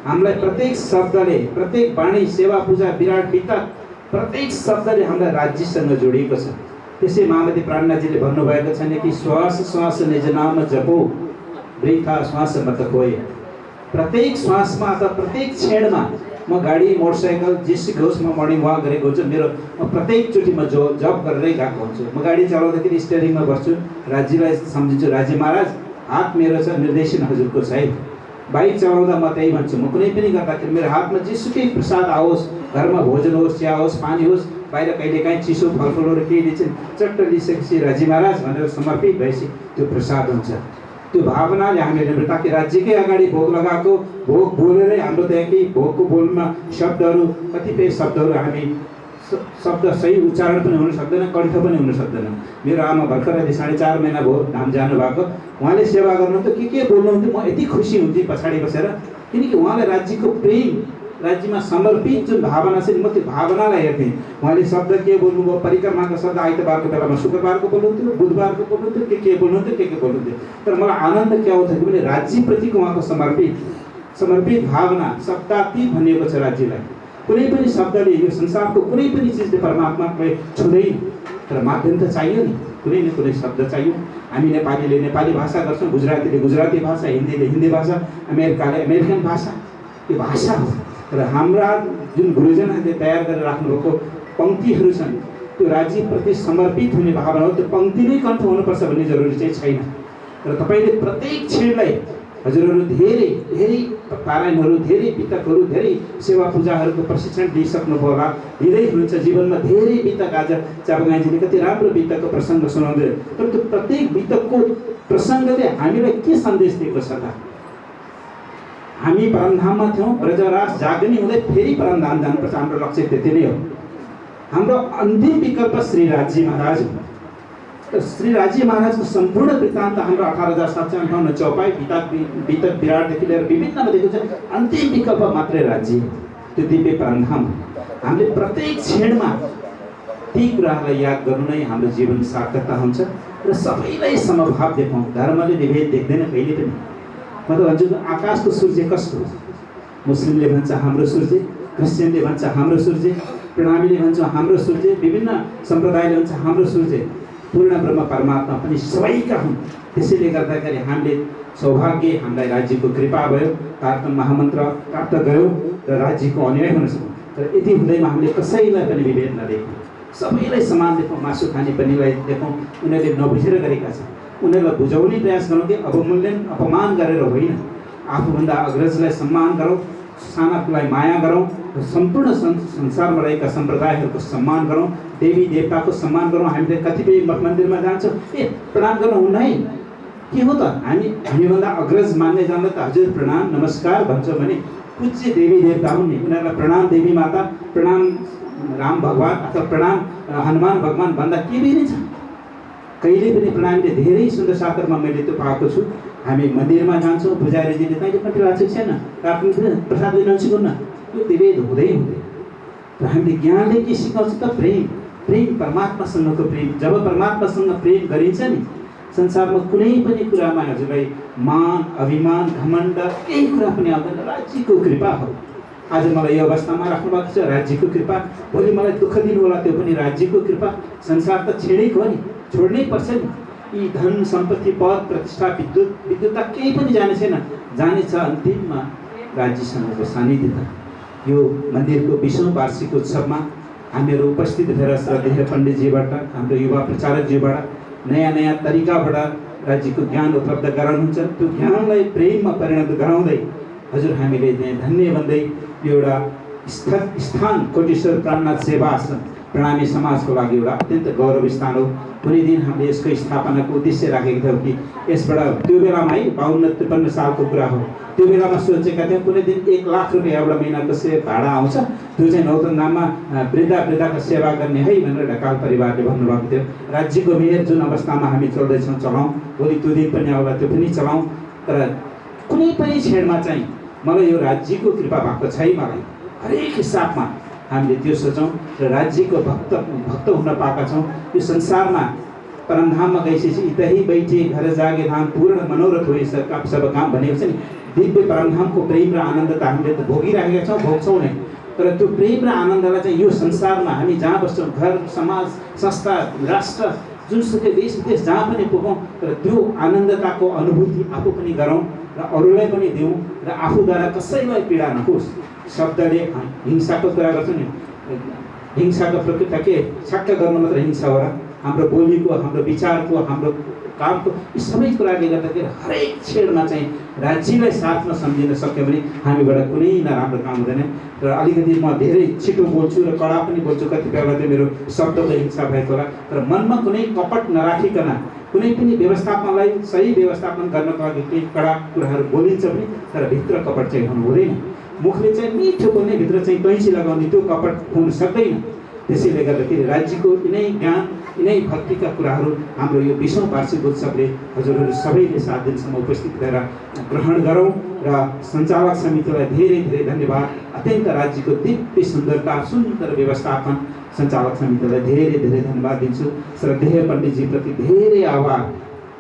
हामीलाई प्रत्येक शब्दले, प्रत्येक वाणी, सेवा, पूजा, विराट वितक प्रत्येक शब्दले हामीलाई राज्यसँग जोडिएको छ। त्यसै महामती प्राणनाथजीले भन्नुभएको छैन कि श्वास श्वास निज नाम जपो वृथा श्वास मत खोए। प्रत्येक श्वासमा अथवा प्रत्येक क्षणमा म गाडी मोटरसाइकल जेसुकै होस् म मर्निङ वाक गरेको हुन्छु। म प्रत्येकचोटि म जप गरेरै गएको हुन्छु। म गाडी चलाउँदाखेरि स्टियरिङमा बस्छु, राज्यलाई सम्झिन्छु, राज्य महाराज हात मेरो छ, निर्देशन हजुरको छ है। बाइक चलाउँदा म त्यही भन्छु, म कुनै पनि गर्दाखेरि मेरो हातमा जेसुकै प्रसाद आओस्, घरमा भोजन होस्, चिया होस्, पानी होस्, बाहिर कहिलेकाहीँ चिसो फलफुलहरू केही दिन्छन्, चट्ट लिइसकेपछि राजी महाराज भनेर समर्पित भएपछि त्यो प्रसाद हुन्छ। त्यो भावनाले हामीले ताकि राज्यकै अगाडि भोग लगाएको भोग बोलेरै हाम्रो त्यहाँ केही भोगको बोलमा शब्दहरू कतिपय शब्दहरू हामी शब्द सही उच्चारण पनि हुन सक्दैन, कण्ठ पनि हुन सक्दैन। मेरो आमा भर्खर अहिले 4.5 महिना भयो धाम जानुभएको, उहाँले सेवा गर्नुहुन्थ्यो, के बोल्नुहुन्थ्यो, म यति खुसी हुन्थेँ पछाडि बसेर, किनकि उहाँले राज्यको प्रेम, राज्यमा समर्पित जुन भावना छ म त्यो भावनालाई हेर्थेँ। उहाँले शब्द के बोल्नुभयो, परिक्रमाको शब्द आइतबारको बेलामा शुक्रबारको बोल्नुहुन्थ्यो, बुधबारको बोल्नुहुन्थ्यो, के बोल्नुहुन्थ्यो, के बोल्नुहुन्थ्यो। तर मलाई आनन्द के आउँथ्यो भने राज्यप्रतिको उहाँको समर्पित भावना, शब्दातीत भनिएको छ राज्यलाई। कुनै पनि शब्दले यो संसारको कुनै पनि चिजले परमात्मालाई छुँदैन, तर माध्यम त चाहियो नि, कुनै न कुनै शब्द चाहियो। हामी नेपालीले नेपाली भाषा गर्छौँ, गुजरातीले गुजराती भाषा, हिन्दीले हिन्दी भाषा, अमेरिकाले अमेरिकन भाषा, यो भाषा हो। तर हाम्रा जुन गुरुजनहरूले तयार गरेर राख्नुभएको पङ्क्तिहरू छन्, त्यो राज्यप्रति समर्पित हुने भावना हो। त्यो पङ्क्ति नै कण्ठ हुनुपर्छ भन्ने जरुरी चाहिँ छैन। र तपाईँले प्रत्येक क्षणलाई हजुरहरू धेरै धेरै पारायणहरू, धेरै बितकहरू, धेरै सेवा पूजाहरूको प्रशिक्षण लिइसक्नुभयो होला, लिँदै हुनुहुन्छ। जीवनमा धेरै बितक, आज चापागाईजीले कति राम्रो बितकको प्रसङ्ग सुनाउँदै, तर त्यो प्रत्येक बितकको प्रसङ्गले हामीलाई के सन्देश दिएको छ त? हामी परमधाममा थियौँ, ब्रजराज जागनी हुँदै फेरि परमधाम जानुपर्छ, हाम्रो लक्ष्य त्यति नै हो। हाम्रो अन्तिम विकल्प श्री राज्य महाराज हो। श्री राज्य महाराजको सम्पूर्ण वृत्तान्त हाम्रो 18,758 चौपाई बितक विराटदेखि लिएर विभिन्नमा देखेको छ। अन्तिम विकल्प मात्रै राज्य, त्यो दिव्य परमधाम। हामीले प्रत्येक क्षणमा ती कुराहरूलाई याद गर्नु नै हाम्रो जीवन सार्थकता हुन्छ र सबैलाई समभाव देखाउँ। धर्मले विभेद देख्दैन कहिले पनि। म त भन्छु आकाशको सूर्य कसको हो? मुस्लिमले भन्छ हाम्रो सूर्य, क्रिस्चियनले भन्छ हाम्रो सूर्य, प्रणामीले भन्छ हाम्रो सूर्य, विभिन्न सम्प्रदायले भन्छ हाम्रो सूर्य। पूर्ण ब्रह्म परमात्मा पनि सबैका हुन्। त्यसैले गर्दाखेरि हामीले सौभाग्य, हामीलाई राज्यको कृपा भयो, तारतम महामन्त्र प्राप्त गयो र राज्यको अन्याय हुन सक्यो। तर यति हुँदैमा हामीले कसैलाई पनि विभेद नदेखौँ, सबैलाई समान देखौँ। मासु खाने पनिलाई देखौँ, उनीहरूले नबुझेर गरेका छन्, उनीहरूलाई बुझाउने प्रयास गरौँ कि अवमूल्यन अपमान गरेर होइन, आफूभन्दा अग्रजलाई सम्मान गरौँ, सानालाई माया गरौँ, सम्पूर्ण संसारमा रहेका सम्प्रदायहरूको सम्मान गरौँ, देवी देवताको सम्मान गरौँ। हामीले कतिपय मठ मन्दिरमा जान्छौँ, प्रणाम गर्नु हुन्न है, के हो त? हामीभन्दा अग्रज मान्ने जानलाई त हजुर प्रणाम नमस्कार भन्छौँ भने पूज्य देवी देवता हुन् नि, उनीहरूलाई प्रणाम देवी माता, प्रणाम राम भगवान अथवा प्रणाम हनुमान भगवान भन्दा के बेरै छ? कहिले पनि प्रणामले धेरै सुन्दर शास्त्रमा मैले त्यो पाएको छु। हामी मन्दिरमा जान्छौँ, पुजारीजीले तैँले पनि राखेको छैन, राख्नु प्रसाद लिन सिकाउन, त्यो विभेद हुँदै र हामीले ज्ञानले के सिकाउँछ त? प्रेम, परमात्मासँगको प्रेम। जब परमात्मासँग प्रेम गरिन्छ नि, संसारमा कुनै पनि कुरामा हजुरलाई मान, अभिमान, घमण्ड केही कुरा पनि आउँदैन। राज्यको कृपा हो। आज मलाई यो अवस्थामा राख्नु भएको छ, राज्यको कृपा। भोलि मलाई दुःख दिनु होला, त्यो पनि राज्यको कृपा। संसार त क्षणिक हो नि, छोड्नै पर्छ नि। यी धन सम्पत्ति पद प्रतिष्ठा विद्युत केही पनि जाने छैन, जानेछ अन्तिममा राज्यसँगको सान्निध्यता। यो मन्दिरको 20औं वार्षिक उत्सवमा हामीहरू उपस्थित भएर श्रद्धेय पण्डितजीबाट, हाम्रो युवा प्रचारकजीबाट नयाँ तरिकाबाट राज्यको ज्ञान उपलब्ध गराउनुहुन्छ। त्यो ज्ञानलाई प्रेममा परिणत गराउँदै हजुर हामीले धन्य भन्दै यो एउटा स्थान कोटेश्वर प्राणनाथ सेवा आश्रम प्रणामी समाजको लागि एउटा अत्यन्त गौरव स्थान हो। कुनै दिन हामीले यसको स्थापनाको उद्देश्य राखेका थियौँ कि यसबाट त्यो बेलामा है 52-53 सालको कुरा हो, त्यो बेलामा सोचेका थियौँ कुनै दिन 1 लाख रुपियाँ एउटा महिनाको भाडा आउँछ, त्यो चाहिँ नौतन नाममा वृद्धाको सेवा गर्ने है भनेर ढकाल परिवारले भन्नुभएको थियो। राज्यको मेयर जुन अवस्थामा हामी चल्दैछौँ चलाउँ, भोलि त्यो दिन पनि आउला त्यो पनि चलाउँ। तर कुनै पनि क्षणमा चाहिँ मलाई यो राज्यको कृपा भएको छैन। मलाई हरेक हिसाबमा हामीले त्यो सोचौँ र राज्यको भक्त हुन पाएका छौँ। यो संसारमा परमधाममा गइसकेपछि इतही बैठे घर जागे धाम पूर्ण मनोरथ हुए सब काम भनेको छ नि। दिव्य परमधामको प्रेम र आनन्द त हामीले त भोगिराखेका छौँ, भोग्छौँ नै। तर त्यो प्रेम र आनन्दलाई चाहिँ यो संसारमा हामी जहाँ बस्छौँ, घर समाज संस्था राष्ट्र जुनसुकै देश विदेश जहाँ पनि पुगौँ, तर त्यो आनन्दताको अनुभूति आफू पनि गरौँ र अरूलाई पनि दिउँ र आफूद्वारा कसैलाई पीडा नहोस्। शब्दले हिंसाको कुरा गर्छौँ नि, हिंसाको प्रकृति के छक्क गर्नु मात्र हिंसा हो र हाम्रो बोलीको, हाम्रो विचारको, हाम्रो कामको यी सबै कुराले गर्दाखेरि हरेक क्षेत्रमा चाहिँ राज्यलाई साथमा सम्झिन सक्यो भने हामीबाट कुनै नराम्रो काम हुँदैन। र अलिकति म धेरै छिटो बोल्छु र कडा पनि बोल्छु, कतिपय बेला मेरो शब्दको हिंसा भएको होला, तर मनमा कुनै कपट नराखिकन कुनै पनि व्यवस्थापनलाई सही व्यवस्थापन गर्नको लागि केही कडा कुराहरू बोलिन्छ भने तर भित्र कपट चाहिँ हुनु हुँदैन। मुखले चाहिँ मिठो बोल्ने, भित्र चाहिँ कैँची लगाउने त्यो कपट हुन सक्दैन। त्यसैले गर्दाखेरि राज्यको यिनै ज्ञान, यिनै भक्तिका कुराहरू हाम्रो यो 20औं वार्षिक उत्सवले हजुरहरू सबैले 7 दिनसम्म उपस्थित भएर ग्रहण गरौँ। र सञ्चालक समितिलाई धेरै धेरै धन्यवाद। अत्यन्त राज्यको दिव्य सुन्दरता, सुन्दर व्यवस्थापन सञ्चालक समितिलाई धेरै धेरै धन्यवाद दिन्छु। श्रद्धेय पण्डितजीप्रति धेरै आभार।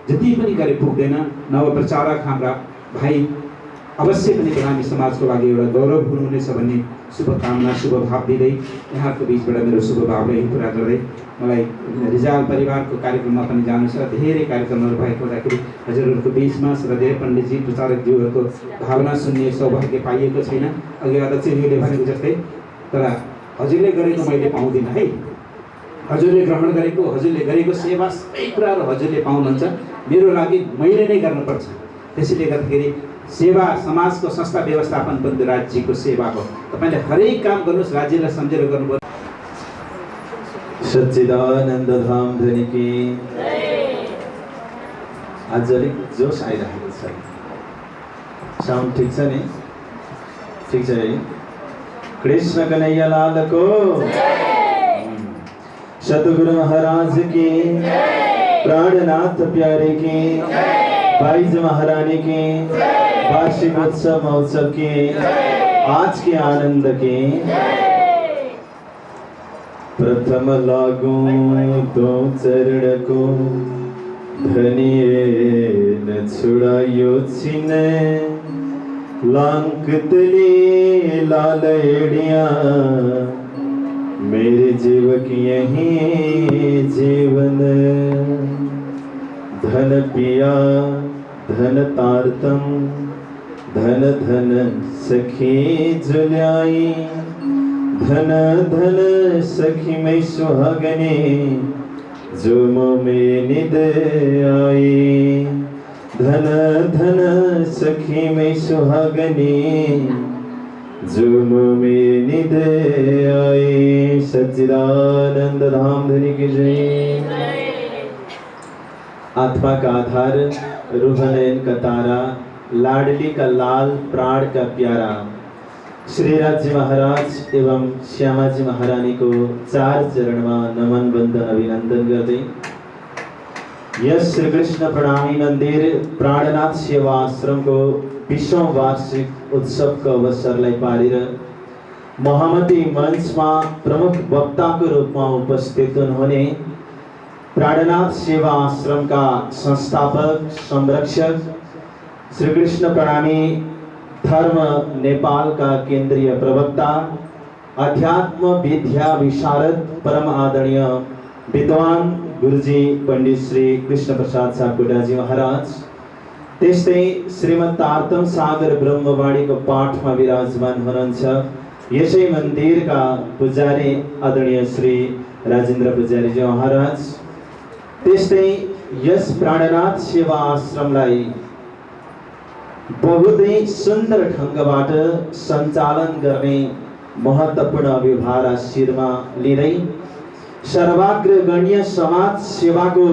जति पनि गरे पुग्दैन। नवप्रचारक हाम्रा भाइ अवश्य पनि बिरामी समाजको लागि एउटा गौरव हुनुहुनेछ भन्ने शुभकामना, शुभभाव दिँदै यहाँको बिचबाट मेरो शुभभावलाई पुरा गर्दै मलाई रिजाल परिवारको कार्यक्रममा पनि जानु छ। धेरै कार्यक्रमहरू भएको हुँदाखेरि हजुरहरूको बिचमा श्रद्धेय पण्डितजी, प्रचारकज्यूहरूको भावना सुन्ने सौभाग्य पाइएको छैन। अघि अध्यक्षज्यूले भनेको जस्तै, तर हजुरले गरेको मैले पाउँदिनँ है। हजुरले ग्रहण गरेको, हजुरले गरेको सेवा सबै कुराहरू हजुरले पाउनुहुन्छ। मेरो लागि मैले नै गर्नुपर्छ। त्यसैले गर्दाखेरि सेवा, समाजको संस्था व्यवस्थापन पनि राज्यको सेवा हो। तपाईँले हरेक काम गर्नुहोस्, राज्यलाई सम्झेर गर्नुपर्छ। सच्चिदानन्द धाम धनी की आज अलिक जोस आइरहेको छ। साउन्ड ठिक छ नि? ठिक छ है? कृष्ण कन्हैया लाल को, सतगुरु महाराज की, प्राणनाथ प्यारे की, बाईज महारानी की, वार्षिक उत्सव महोत्सव के आज के आनंद के प्रथम लागू दो चरण को धनिये न छुड़ायो छिन लांक तले लाल एड़िया मेरे जीव की यही जीवन धन पिया धन तारतम धन धन सखी जुलाई धन धन सखी में सुहागने जो में निद आई धन धन सखी में सुहागने जो में निद आई। सच्चिदानंद धाम धनी की जय। आत्मा का आधार, रूह नयन का तारा, लाडली का लाल, प्राण का प्यारा, श्री राज्य महाराज एवं श्यामाजी महारानी को 4 चरण में नमन बंदन अभिनंदन करते यस श्री कृष्ण प्रणामी मंदिर प्राणनाथ सेवा आश्रम को 20औं वार्षिक उत्सव का अवसरलाई पारेर महामती मंच में प्रमुख वक्ता को रूप में उपस्थित हुनुहुने प्राणनाथ सेवा आश्रम का संस्थापक, संरक्षक, श्री कृष्ण प्रणामी धर्म नेपाल का केंद्रीय प्रवक्ता, अध्यात्म विद्या विशारद, परम आदरणीय विद्वान गुरुजी पंडित श्री कृष्ण प्रसाद सापकोटाजी महाराज, त्यस्तै श्रीमद् तारतम सागर ब्रह्मवाणी को पाठ में विराजमान हुनुहुन्छ यसै मंदिर का पुजारी आदरणीय श्री राजेन्द्र पुजारी जी महाराज, त्यस्तै यस प्राणनाथ सेवा आश्रमलाई बहुतै सुन्दर ढङ्गबाट सञ्चालन गर्ने महत्त्वपूर्ण अभिभार शिरमा लिँदै सर्वाग्रगण्य समाज सेवाको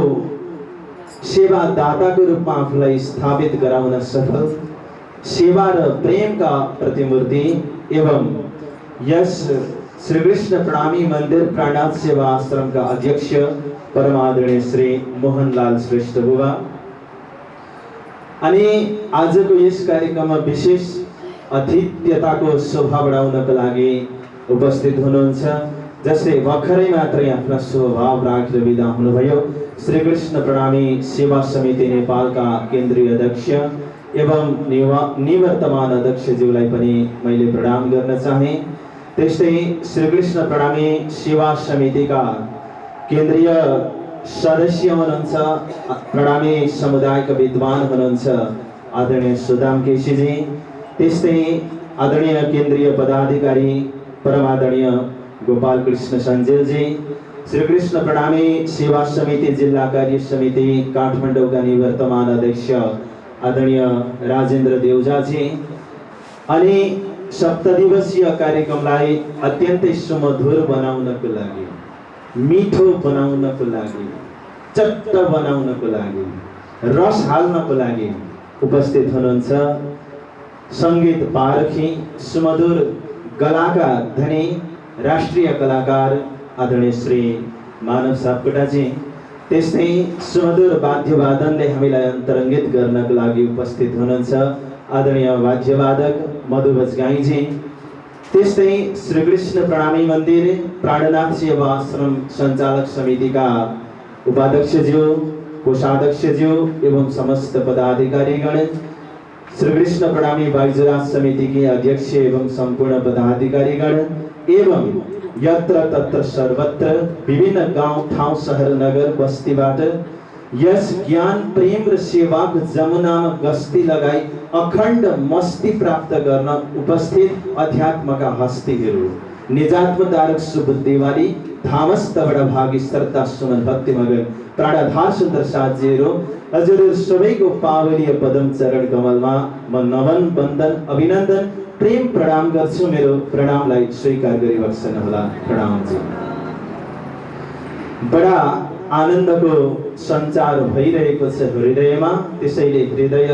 सेवादाताको रूपमा आफूलाई स्थापित गराउन सफल सेवा र प्रेमका प्रतिमूर्ति एवं यस श्री कृष्ण प्रणामी मंदिर प्राणनाथ सेवा आश्रम का अध्यक्ष परम आदरणीय श्री मोहनलाल श्रेष्ठ बुबा अनि आजको यस कार्यक्रममा विशेष अतिथ्यताको शोभा बढाउनको लागि उपस्थित हुनुहुन्छ, जसले भर्खरै मात्रै आफ्ना स्वभाव राखेर बिदा हुनुभयो श्री कृष्ण प्रणामी सेवा समिति नेपालका केन्द्रीय अध्यक्ष एवं निवर्तमान अध्यक्षज्यूलाई पनि मैले प्रणाम गर्न चाहे। त्यस्तै श्री कृष्ण प्रणामी सेवा समितिका केन्द्रीय सदस्य हुनुहुन्छ, प्रणामी समुदायका विद्वान हुनुहुन्छ आदरणीय सुदाम केसीजी, त्यस्तै आदरणीय केन्द्रीय पदाधिकारी परम आदरणीय गोपाल कृष्ण सञ्जेलजी, श्रीकृष्ण प्रणामी सेवा समिति जिल्ला कार्य समिति काठमाडौँका निवर्तमान अध्यक्ष आदरणीय राजेन्द्र देउजाजी अनि सप्तदिवसीय कार्यक्रमलाई अत्यन्तै सुमधुर बनाउनको लागि, मिठो बनाउनको लागि, चट्ट बनाउनको लागि, रस हाल्नको लागि उपस्थित हुनुहुन्छ सङ्गीत पारखी सुमधुर गलाका धनी राष्ट्रिय कलाकार आदरणीय श्री मानव सापकोटाजी, त्यस्तै सुमधुर वाद्यवादनले हामीलाई अन्तरङ्गित गर्नको लागि उपस्थित हुनुहुन्छ आदरणीय वाद्यवादक मधु बजगाईजी, त्यस्तै श्रीकृष्ण प्रणामी मन्दिर प्राणनाथ सेवा आश्रम सञ्चालक समितिका उपाध्यक्षज्यू, कोषाध्यक्षज्यू एवं समस्त पदाधिकारीगण, श्रीकृष्ण प्रणामी बाइजुराज समितिकी अध्यक्ष एवं सम्पूर्ण पदाधिकारीगण एवं यत्र तत्र सर्वत्र विभिन्न गाउँ ठाउँ सहर नगर बस्तीबाट यस ज्ञान प्रेम र सेवाको जमुनामा गस्ती लगाई अखण्ड मस्ती प्राप्त गर्न उपस्थित अध्यात्मका हस्तीहरू, निजात्मदारक शुभ दिवाली धामस्तबाट भागी श्रद्धा सुमन भक्ति मगन प्राणाधार सुन्दर साथीहरू, हजुरहरू सबैको पावलीय पदम चरण कमलमा म नमन वन्दन अभिनन्दन प्रेम प्रणाम गर्छु। मेरो प्रणामलाई स्वीकार गरिबक्सन होला। प्रणामजी। बडा आनन्दको सञ्चार भइरहेको छ हृदयमा, त्यसैले हृदय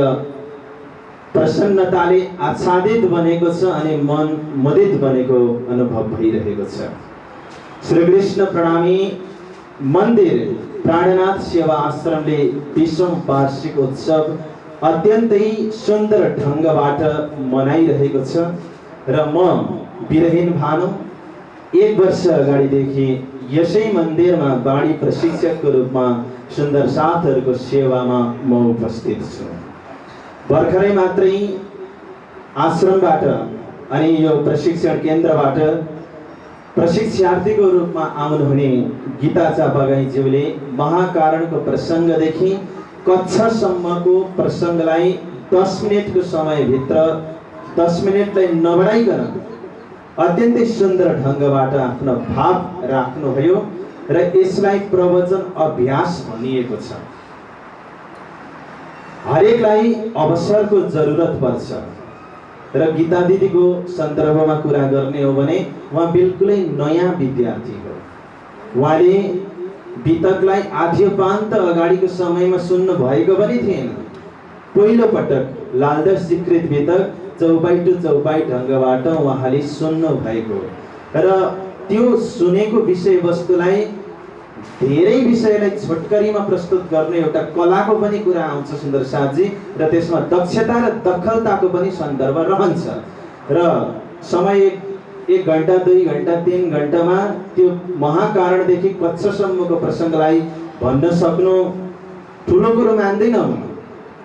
प्रसन्नताले आच्छादित बनेको छ अनि मन मदित बनेको अनुभव भइरहेको छ। श्रीकृष्ण प्रणामी मन्दिर प्राणनाथ सेवा आश्रमले 20औं वार्षिक उत्सव अत्यन्तै सुन्दर ढङ्गबाट मनाइरहेको छ र म बिरहीन भानु 1 वर्ष अगाडिदेखि यसै मन्दिरमा बाणी प्रशिक्षकको रूपमा सुन्दर साथहरूको सेवामा म उपस्थित छु। भर्खरै मात्रै आश्रमबाट अनि यो प्रशिक्षण केन्द्रबाट प्रशिक्षार्थीको रूपमा आउनुहुने गीताचा बगाईज्यूले महाकारणको प्रसङ्गदेखि कक्षासम्मको प्रसङ्गलाई 10 मिनेटको समयभित्र 10 मिनेटलाई नबढाइकन अत्यन्तै सुन्दर ढङ्गबाट आफ्नो भाव राख्नुभयो र यसलाई प्रवचन अभ्यास भनिएको छ। हरेकलाई अवसरको जरुरत पर्छ र गीता दिदीको सन्दर्भमा कुरा गर्ने हो भने उहाँ बिल्कुलै नयाँ विद्यार्थी हो। उहाँले वितकलाई आद्योपान्त अगाडिको समयमा सुन्नु भएको पनि थिएन। पहिलो पटक लालदास स्वीकृत वितक चौपाई टु चौपाई ढङ्गबाट उहाँले सुन्नु भएको र त्यो सुनेको विषयवस्तुलाई धेरै विषयलाई छोटकरीमा प्रस्तुत गर्ने एउटा कलाको पनि कुरा आउँछ सुन्दर साथजी, र त्यसमा दक्षता र दखलताको पनि सन्दर्भ रहन्छ र समय 1 घण्टा 2 घण्टा 3 घण्टामा त्यो महाकारणदेखि कक्षासम्मको प्रसङ्गलाई भन्न सक्नु ठुलो कुरो मान्दैनौँ,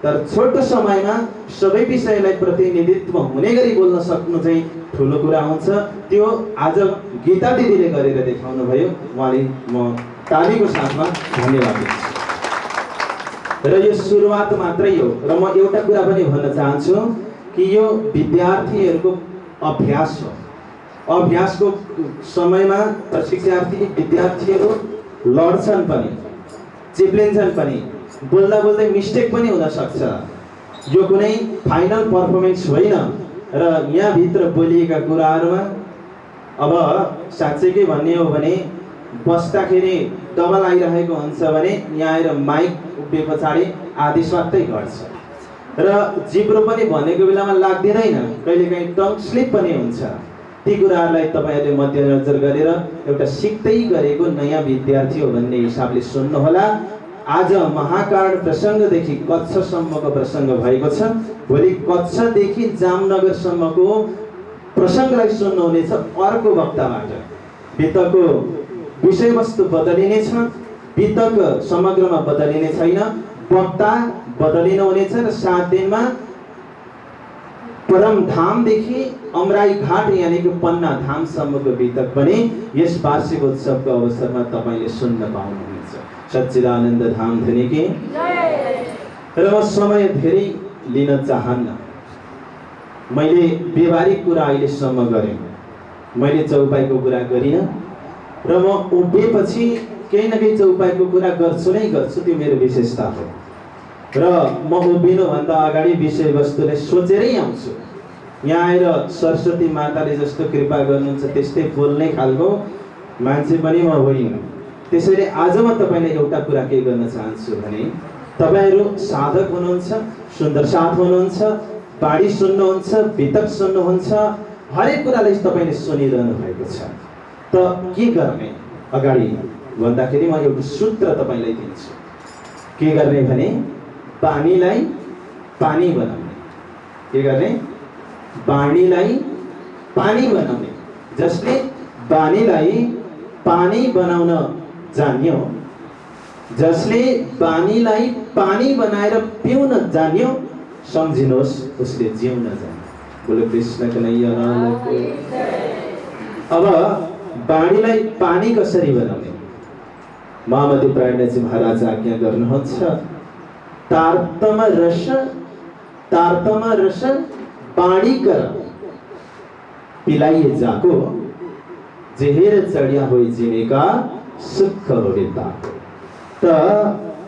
तर छोटो समयमा सबै विषयलाई प्रतिनिधित्व हुने गरी बोल्न सक्नु चाहिँ ठुलो कुरा हुन्छ। त्यो आज गीता दिदीले गरेर देखाउनु भयो, उहाँले म तालीको साथमा धन्यवाद दिन्छु। र यो सुरुवात मात्रै हो र म एउटा कुरा पनि भन्न चाहन्छु कि यो विद्यार्थीहरूको अभ्यास हो। अभ्यासको समयमा प्रशिक्षार्थी विद्यार्थीहरू लड्छन् पनि, चिप्लिन्छन् पनि, बोल्दा बोल्दै मिस्टेक पनि हुन सक्छ। यो कुनै फाइनल पर्फर्मेन्स होइन र यहाँभित्र बोलिएका कुराहरूमा अब साँच्चैकै भन्ने हो भने बस्दाखेरि डबल आइरहेको हुन्छ भने यहाँ आएर माइक उभिए पछाडि आधी स्वात्तै घट्छ र जिब्रो पनि भनेको बेलामा लाग्दैन, कहिलेकाहीँ टङ स्लिप पनि हुन्छ। ती कुराहरूलाई तपाईँहरूले मध्यनजर गरेर एउटा सिक्दै गरेको नयाँ विद्यार्थी हो भन्ने हिसाबले सुन्नुहोला। आज महाकारण प्रसङ्गदेखि कक्षासम्मको प्रसङ्ग भएको छ, भोलि कक्षादेखि जामनगरसम्मको प्रसङ्गलाई सुन्नुहुनेछ अर्को वक्ताबाट। वितको विषयवस्तु बदलिनेछ, वितक समग्रमा बदलिने छैन, वक्ता बदलिनु हुनेछ र 7 दिनमा परमधामदेखि अमराई घाट यानि कि पन्ना धामसम्मको वितक पनि यस वार्षिक उत्सवको अवसरमा तपाईँले सुन्न पाउनुहुन्छ। सच्चिदानन्द धाम धनीकी र म समय धेरै लिन चाहन्न। मैले व्यवहारिक कुरा अहिलेसम्म गरेँ, मैले चौपाईको कुरा गरिनँ र म उभिएपछि केही न केही चौपाइको कुरा गर्छु नै गर्छु, त्यो मेरो विशेषता हो। र म उभिनुभन्दा अगाडि विषयवस्तुलाई सोचेरै आउँछु। यहाँ आएर सरस्वती माताले जस्तो कृपा गर्नुहुन्छ त्यस्तै बोल्ने खालको मान्छे पनि म होइन। त्यसैले आज म तपाईँलाई एउटा कुरा के गर्न चाहन्छु भने तपाईँहरू साधक हुनुहुन्छ, सुन्दर साथ हुनुहुन्छ, बाणी सुन्नुहुन्छ, वितक सुन्नुहुन्छ, हरेक कुरालाई तपाईँले सुनिरहनु भएको छ। त के गर्ने अगाडि भन्दाखेरि म एउटा सूत्र तपाईँलाई दिन्छु। के गर्ने भने पानीलाई पानी बनाउने। के गर्ने? बाणीलाई पानी बनाउने। जसले बानीलाई पानी बनाउन जान्यो, जसले बानीलाई पानी बनाएर पिउन जान्यो, सम्झिनुहोस् उसले जिउन जान्यो। बोलो कृष्ण कन्हैया लाल की। अब बाणीलाई पानी कसरी बनाउने? महामती प्राणजी महाराज आज्ञा गर्नुहुन्छ, तारतम रस बाणी कर पिलाइए जाको, जेहेर चढ़िया हुई जीने का सुख होता। त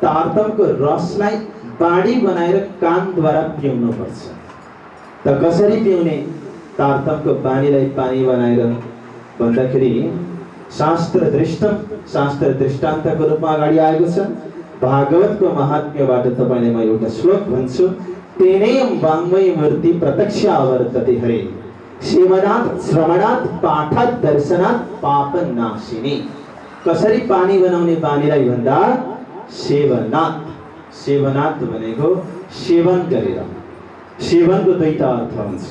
तारतमको रसलाई बाणी बनाएर कानद्वारा पिउनु पर्छ। त कसरी पिउने तारतमको बानीलाई पानी बनाएर भन्दाखेरि शास्त्र दृष्टान्तको रूपमा अगाडि आएको छ। भागवतको महात्म्यबाट तपाईलाई म एउटा श्लोक भन्छु। तेनेयम वाङ्मय मूर्ति प्रत्यक्ष आवर्तते हरे, सेवनात् श्रवणात् पाठात् दर्शनात् पाप नाशिनी। कसरी पानी बनाउने बानीलाई भन्दा सेवनात् भनेको सेवन गरेर। सेवनको दुईटा अर्थ हुन्छ,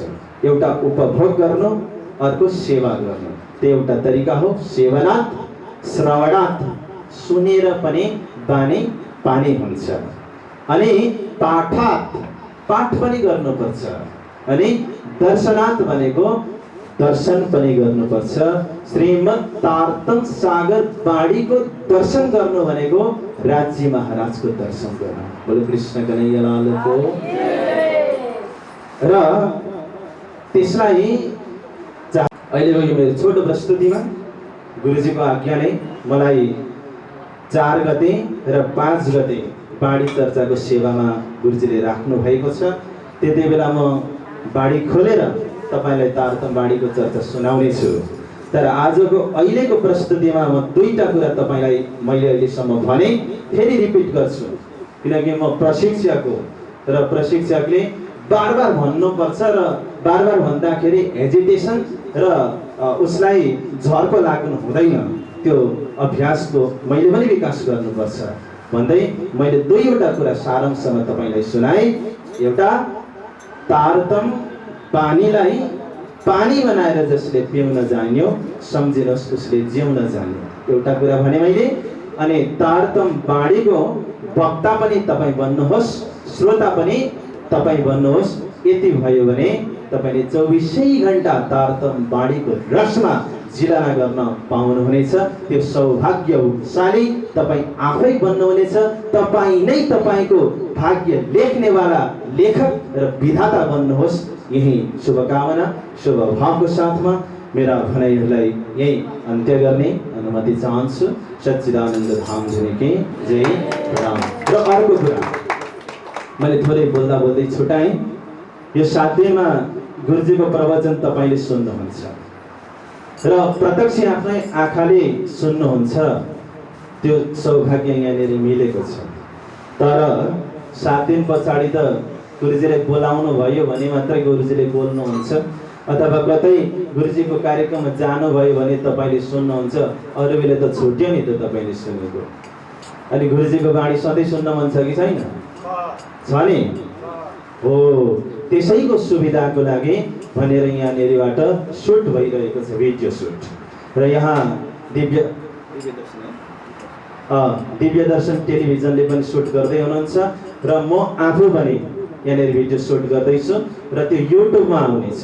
एउटा उपभोग गर्नु, अर्को सेवा गर्नु। त्यो एउटा तरिका हो सेवनात्। श्रवणात् सुनेर पनि बानी पानी हुन्छ। अनि पाठात् पाठ पनि गर्नुपर्छ। अनि दर्शनात् भनेको दर्शन पनि गर्नुपर्छ। श्रीमद् तारतम सागर बाणीको दर्शन गर्नु भनेको राज्य महाराजको दर्शन गर्नु। बोलो कृष्ण कन्हैया लाल को। र त्यसलाई अहिलेको यो मेरो छोटो प्रस्तुतिमा गुरुजीको आज्ञाले मलाई 4 गते र 5 गते बाणी चर्चाको सेवामा गुरुजीले राख्नु भएको छ। त्यति बेला म बाणी खोलेर तपाईलाई तारतम बाणीको चर्चा सुनाउने छु। तर आजको अहिलेको प्रस्तुतिमा म दुईटा कुरा तपाईलाई मैले अहिलेसम्म भने फेरि रिपिट गर्छु, किनकि म प्रशिक्षक हो र प्रशिक्षकले बार भन्नुपर्छ र बार भन्दाखेरि हेजिटेसन र उसलाई झर्को लाग्नु हुँदैन। त्यो अभ्यासको मैले पनि विकास गर्नुपर्छ भन्दै मैले दुईवटा कुरा सारांशमा तपाईलाई सुनाए। एउटा, तारतम पानीलाई पानी बनाएर जसले पिउन जान्यो, सम्झिनुहोस् उसले जिउन जान्यो। एउटा कुरा भने मैले। अनि तारतम बाणीको वक्ता पनि तपाईँ बन्नुहोस्, श्रोता पनि तपाईँ बन्नुहोस्। यति भयो भने तपाईले 24 घण्टा तारतम बाणीको रसमा जिराना गर्न पाउनुहुनेछ। त्यो सौभाग्यशाली तपाईँ आफै बन्नुहुनेछ। तपाईँ नै तपाईँको भाग्य लेख्नेवाला लेखक र विधाता बन्नुहोस्। यही शुभकामना शुभ भावको साथमा मेरा भनाइहरूलाई यही अन्त्य गर्ने अनुमति चाहन्छु। सच्चिदानन्द धाम झुनेकी जय राम। र अर्को कुरा मैले थोरै बोल्दै छुटाएँ। यो 7 दिनमा गुरुजीको प्रवचन तपाईले सुन्नुहुन्छ र प्रत्यक्ष आफ्नै आँखाले सुन्नुहुन्छ। त्यो सौभाग्य यहाँनिर मिलेको छ। तर 7 दिन पछाडि त गुरुजीले बोलाउनु भयो भने मात्रै गुरुजीले बोल्नुहुन्छ, अथवा कतै गुरुजीको कार्यक्रममा जानुभयो भने तपाईले सुन्नुहुन्छ। अरू बेला त छुट्यो नि त तपाईले सुनेको। अनि गुरुजीको बाणी सधैँ सुन्न मन छ कि छैन? छ नि? हो, त्यसैको सुविधाको लागि भनेर यहाँनिरबाट सुट भइरहेको छ, भिडियो सुट। र यहाँ दिव्य दर्शन टेलिभिजनले पनि सुट गर्दै हुनुहुन्छ र म आफू पनि यहाँनिर भिडियो सुट गर्दैछु र त्यो युट्युबमा आउनेछ।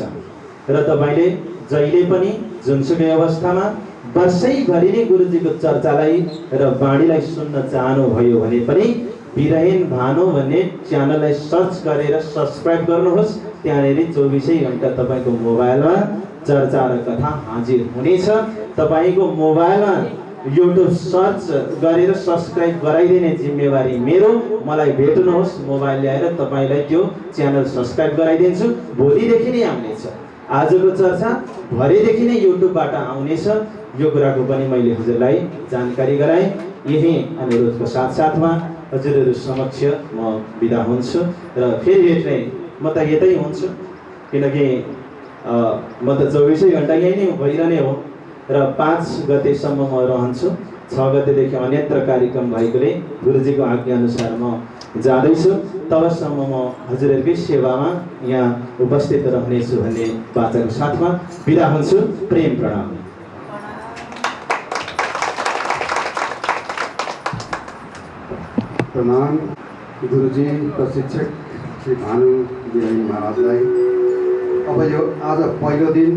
र तपाईले जहिले पनि जुनसुकै अवस्थामा वर्षैभरि नै गुरुजीको चर्चालाई र बाणीलाई सुन्न चाहनुभयो भने पनि बिरहीन भानु भन्ने च्यानललाई सर्च गरेर सब्स्क्राइब गर्नुहोस्। त्यहाँनिर 24 घण्टा तपाईँको मोबाइलमा चर्चा र कथा हाजिर हुनेछ। तपाईँको मोबाइलमा युट्युब सर्च गरेर सब्सक्राइब गराइदिने जिम्मेवारी मेरो। मलाई भेट्नुहोस्, मोबाइल ल्याएर तपाईँलाई त्यो च्यानल सब्सक्राइब गराइदिन्छु। भोलिदेखि नै आउनेछ। आजको चर्चा भरेदेखि नै युट्युबबाट आउनेछ। यो कुराको पनि मैले हजुरलाई जानकारी गराएँ। यही अनुरोधको साथसाथमा हजुरहरू समक्ष म बिदा हुन्छु र फेरि भेट्ने म त यतै हुन्छु, किनकि म त 24 घन्टा यहीँ नै भइरहने हो र 5 गतेसम्म म रहन्छु। 6 गतेदेखि अन्यत्र कार्यक्रम भएकोले गुरुजीको आज्ञाअनुसार म जाँदैछु। तबसम्म म हजुरहरूकै सेवामा यहाँ उपस्थित रहनेछु भन्ने बाचाको साथमा बिदा हुन्छु। प्रेम प्रणाम। प्रणाम गुरुजी, प्रशिक्षक श्री भानु बिहारी महाराजलाई। अब यो आज पहिलो दिन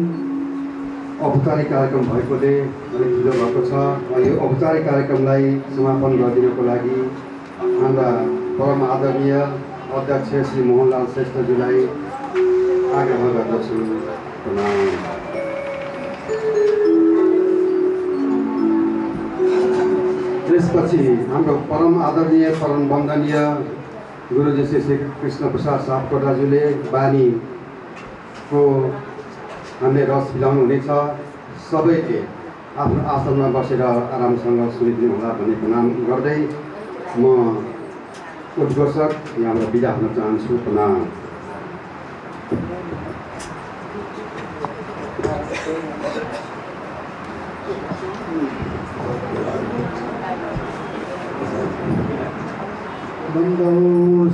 औपचारिक कार्यक्रम भएकोले अलिक ढिलो भएको छ। यो औपचारिक कार्यक्रमलाई समापन गरिदिनको लागि हाम्रा परम आदरणीय अध्यक्ष श्री मोहनलाल श्रेष्ठज्यूलाई आग्रह गर्दछु। प्रणाम। त्यसपछि हाम्रो परम आदरणीय परम वन्दनीय गुरुजी श्री कृष्ण प्रसाद सापकोटाज्यूले बानीको हामीले रस पिलाउनु हुनेछ। सबैले आफ्नो आसनमा बसेर आरामसँग सुनिदिनु होला भन्ने प्रणाम गर्दै म उद्घोषक यहाँबाट बिदा हुन चाहन्छु। प्रणाम। बंदो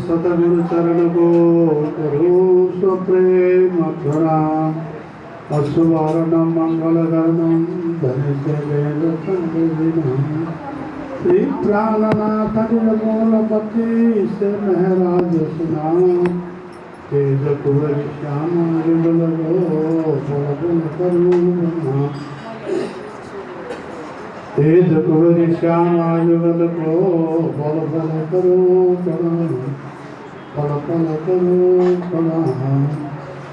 सतगुरु चरण को करो स्वप्रेम प्रणाम। अशुभारण मंगल करणम धनिष्य श्री प्राणनाथ मूलपति से महराज सुनाम। तेज कुबर श्याम विमल तेज कुबर श्याम युगल को बल बल करो प्रणाम। फल फल करो प्रणाम।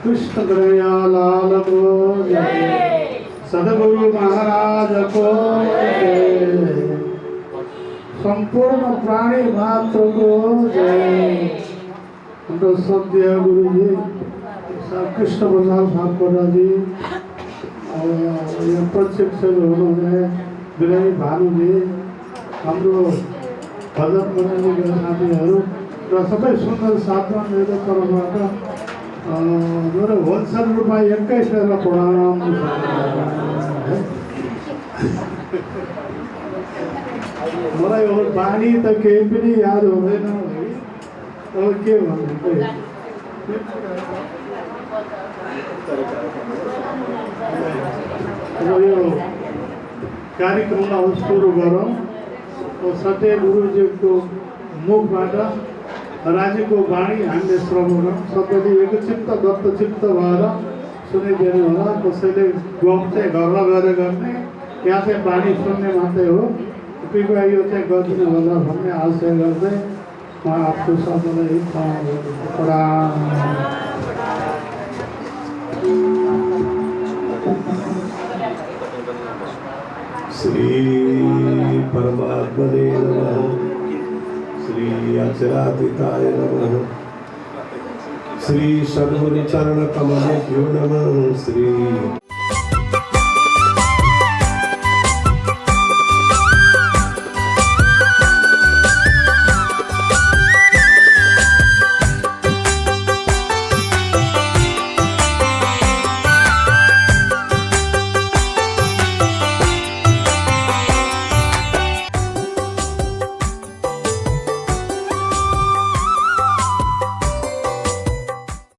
कृष्ण कन्हैया लाल को जय। सदगुरु महाराज को जय। संपूर्ण प्राणी मात्र को जय। तो सत्य गुरु जी कृष्ण प्रसाद सापकोटा जी और यहाँ प्रत्यक्ष हुनुहुने बिरामी भानु जी, हाम्रो भजन बनाउने साथीहरू र सबै सुन्दर साथमा मेरो तर्फबाट मेरो होलसेल रूपमा 21 बेला प्रणाम। मलाई हो बानी त केही पनि याद हुँदैन, अब के भन्नु। यो कार्यक्रमलाई सुरु गरौँ। सत्य गुरुजीको मुखबाट राजीको वाणी हामीले श्रवण सबैले एकचित्त दत्तचित्त भएर सुनिदिनु होला। कसैले गफ चाहिँ घरमा गएर गर्ने, यहाँ चाहिँ वाणी सुन्ने मात्रै हो। कृपया यो चाहिँ गरिदिनु होला भन्ने आशय गर्दै म आफ्नो सबैलाई प्रणाम। श्री परमात्मने नमः। श्री अचरातीताय नमः। श्री सद्गुरु चरण कमलेभ्यो नमः। श्री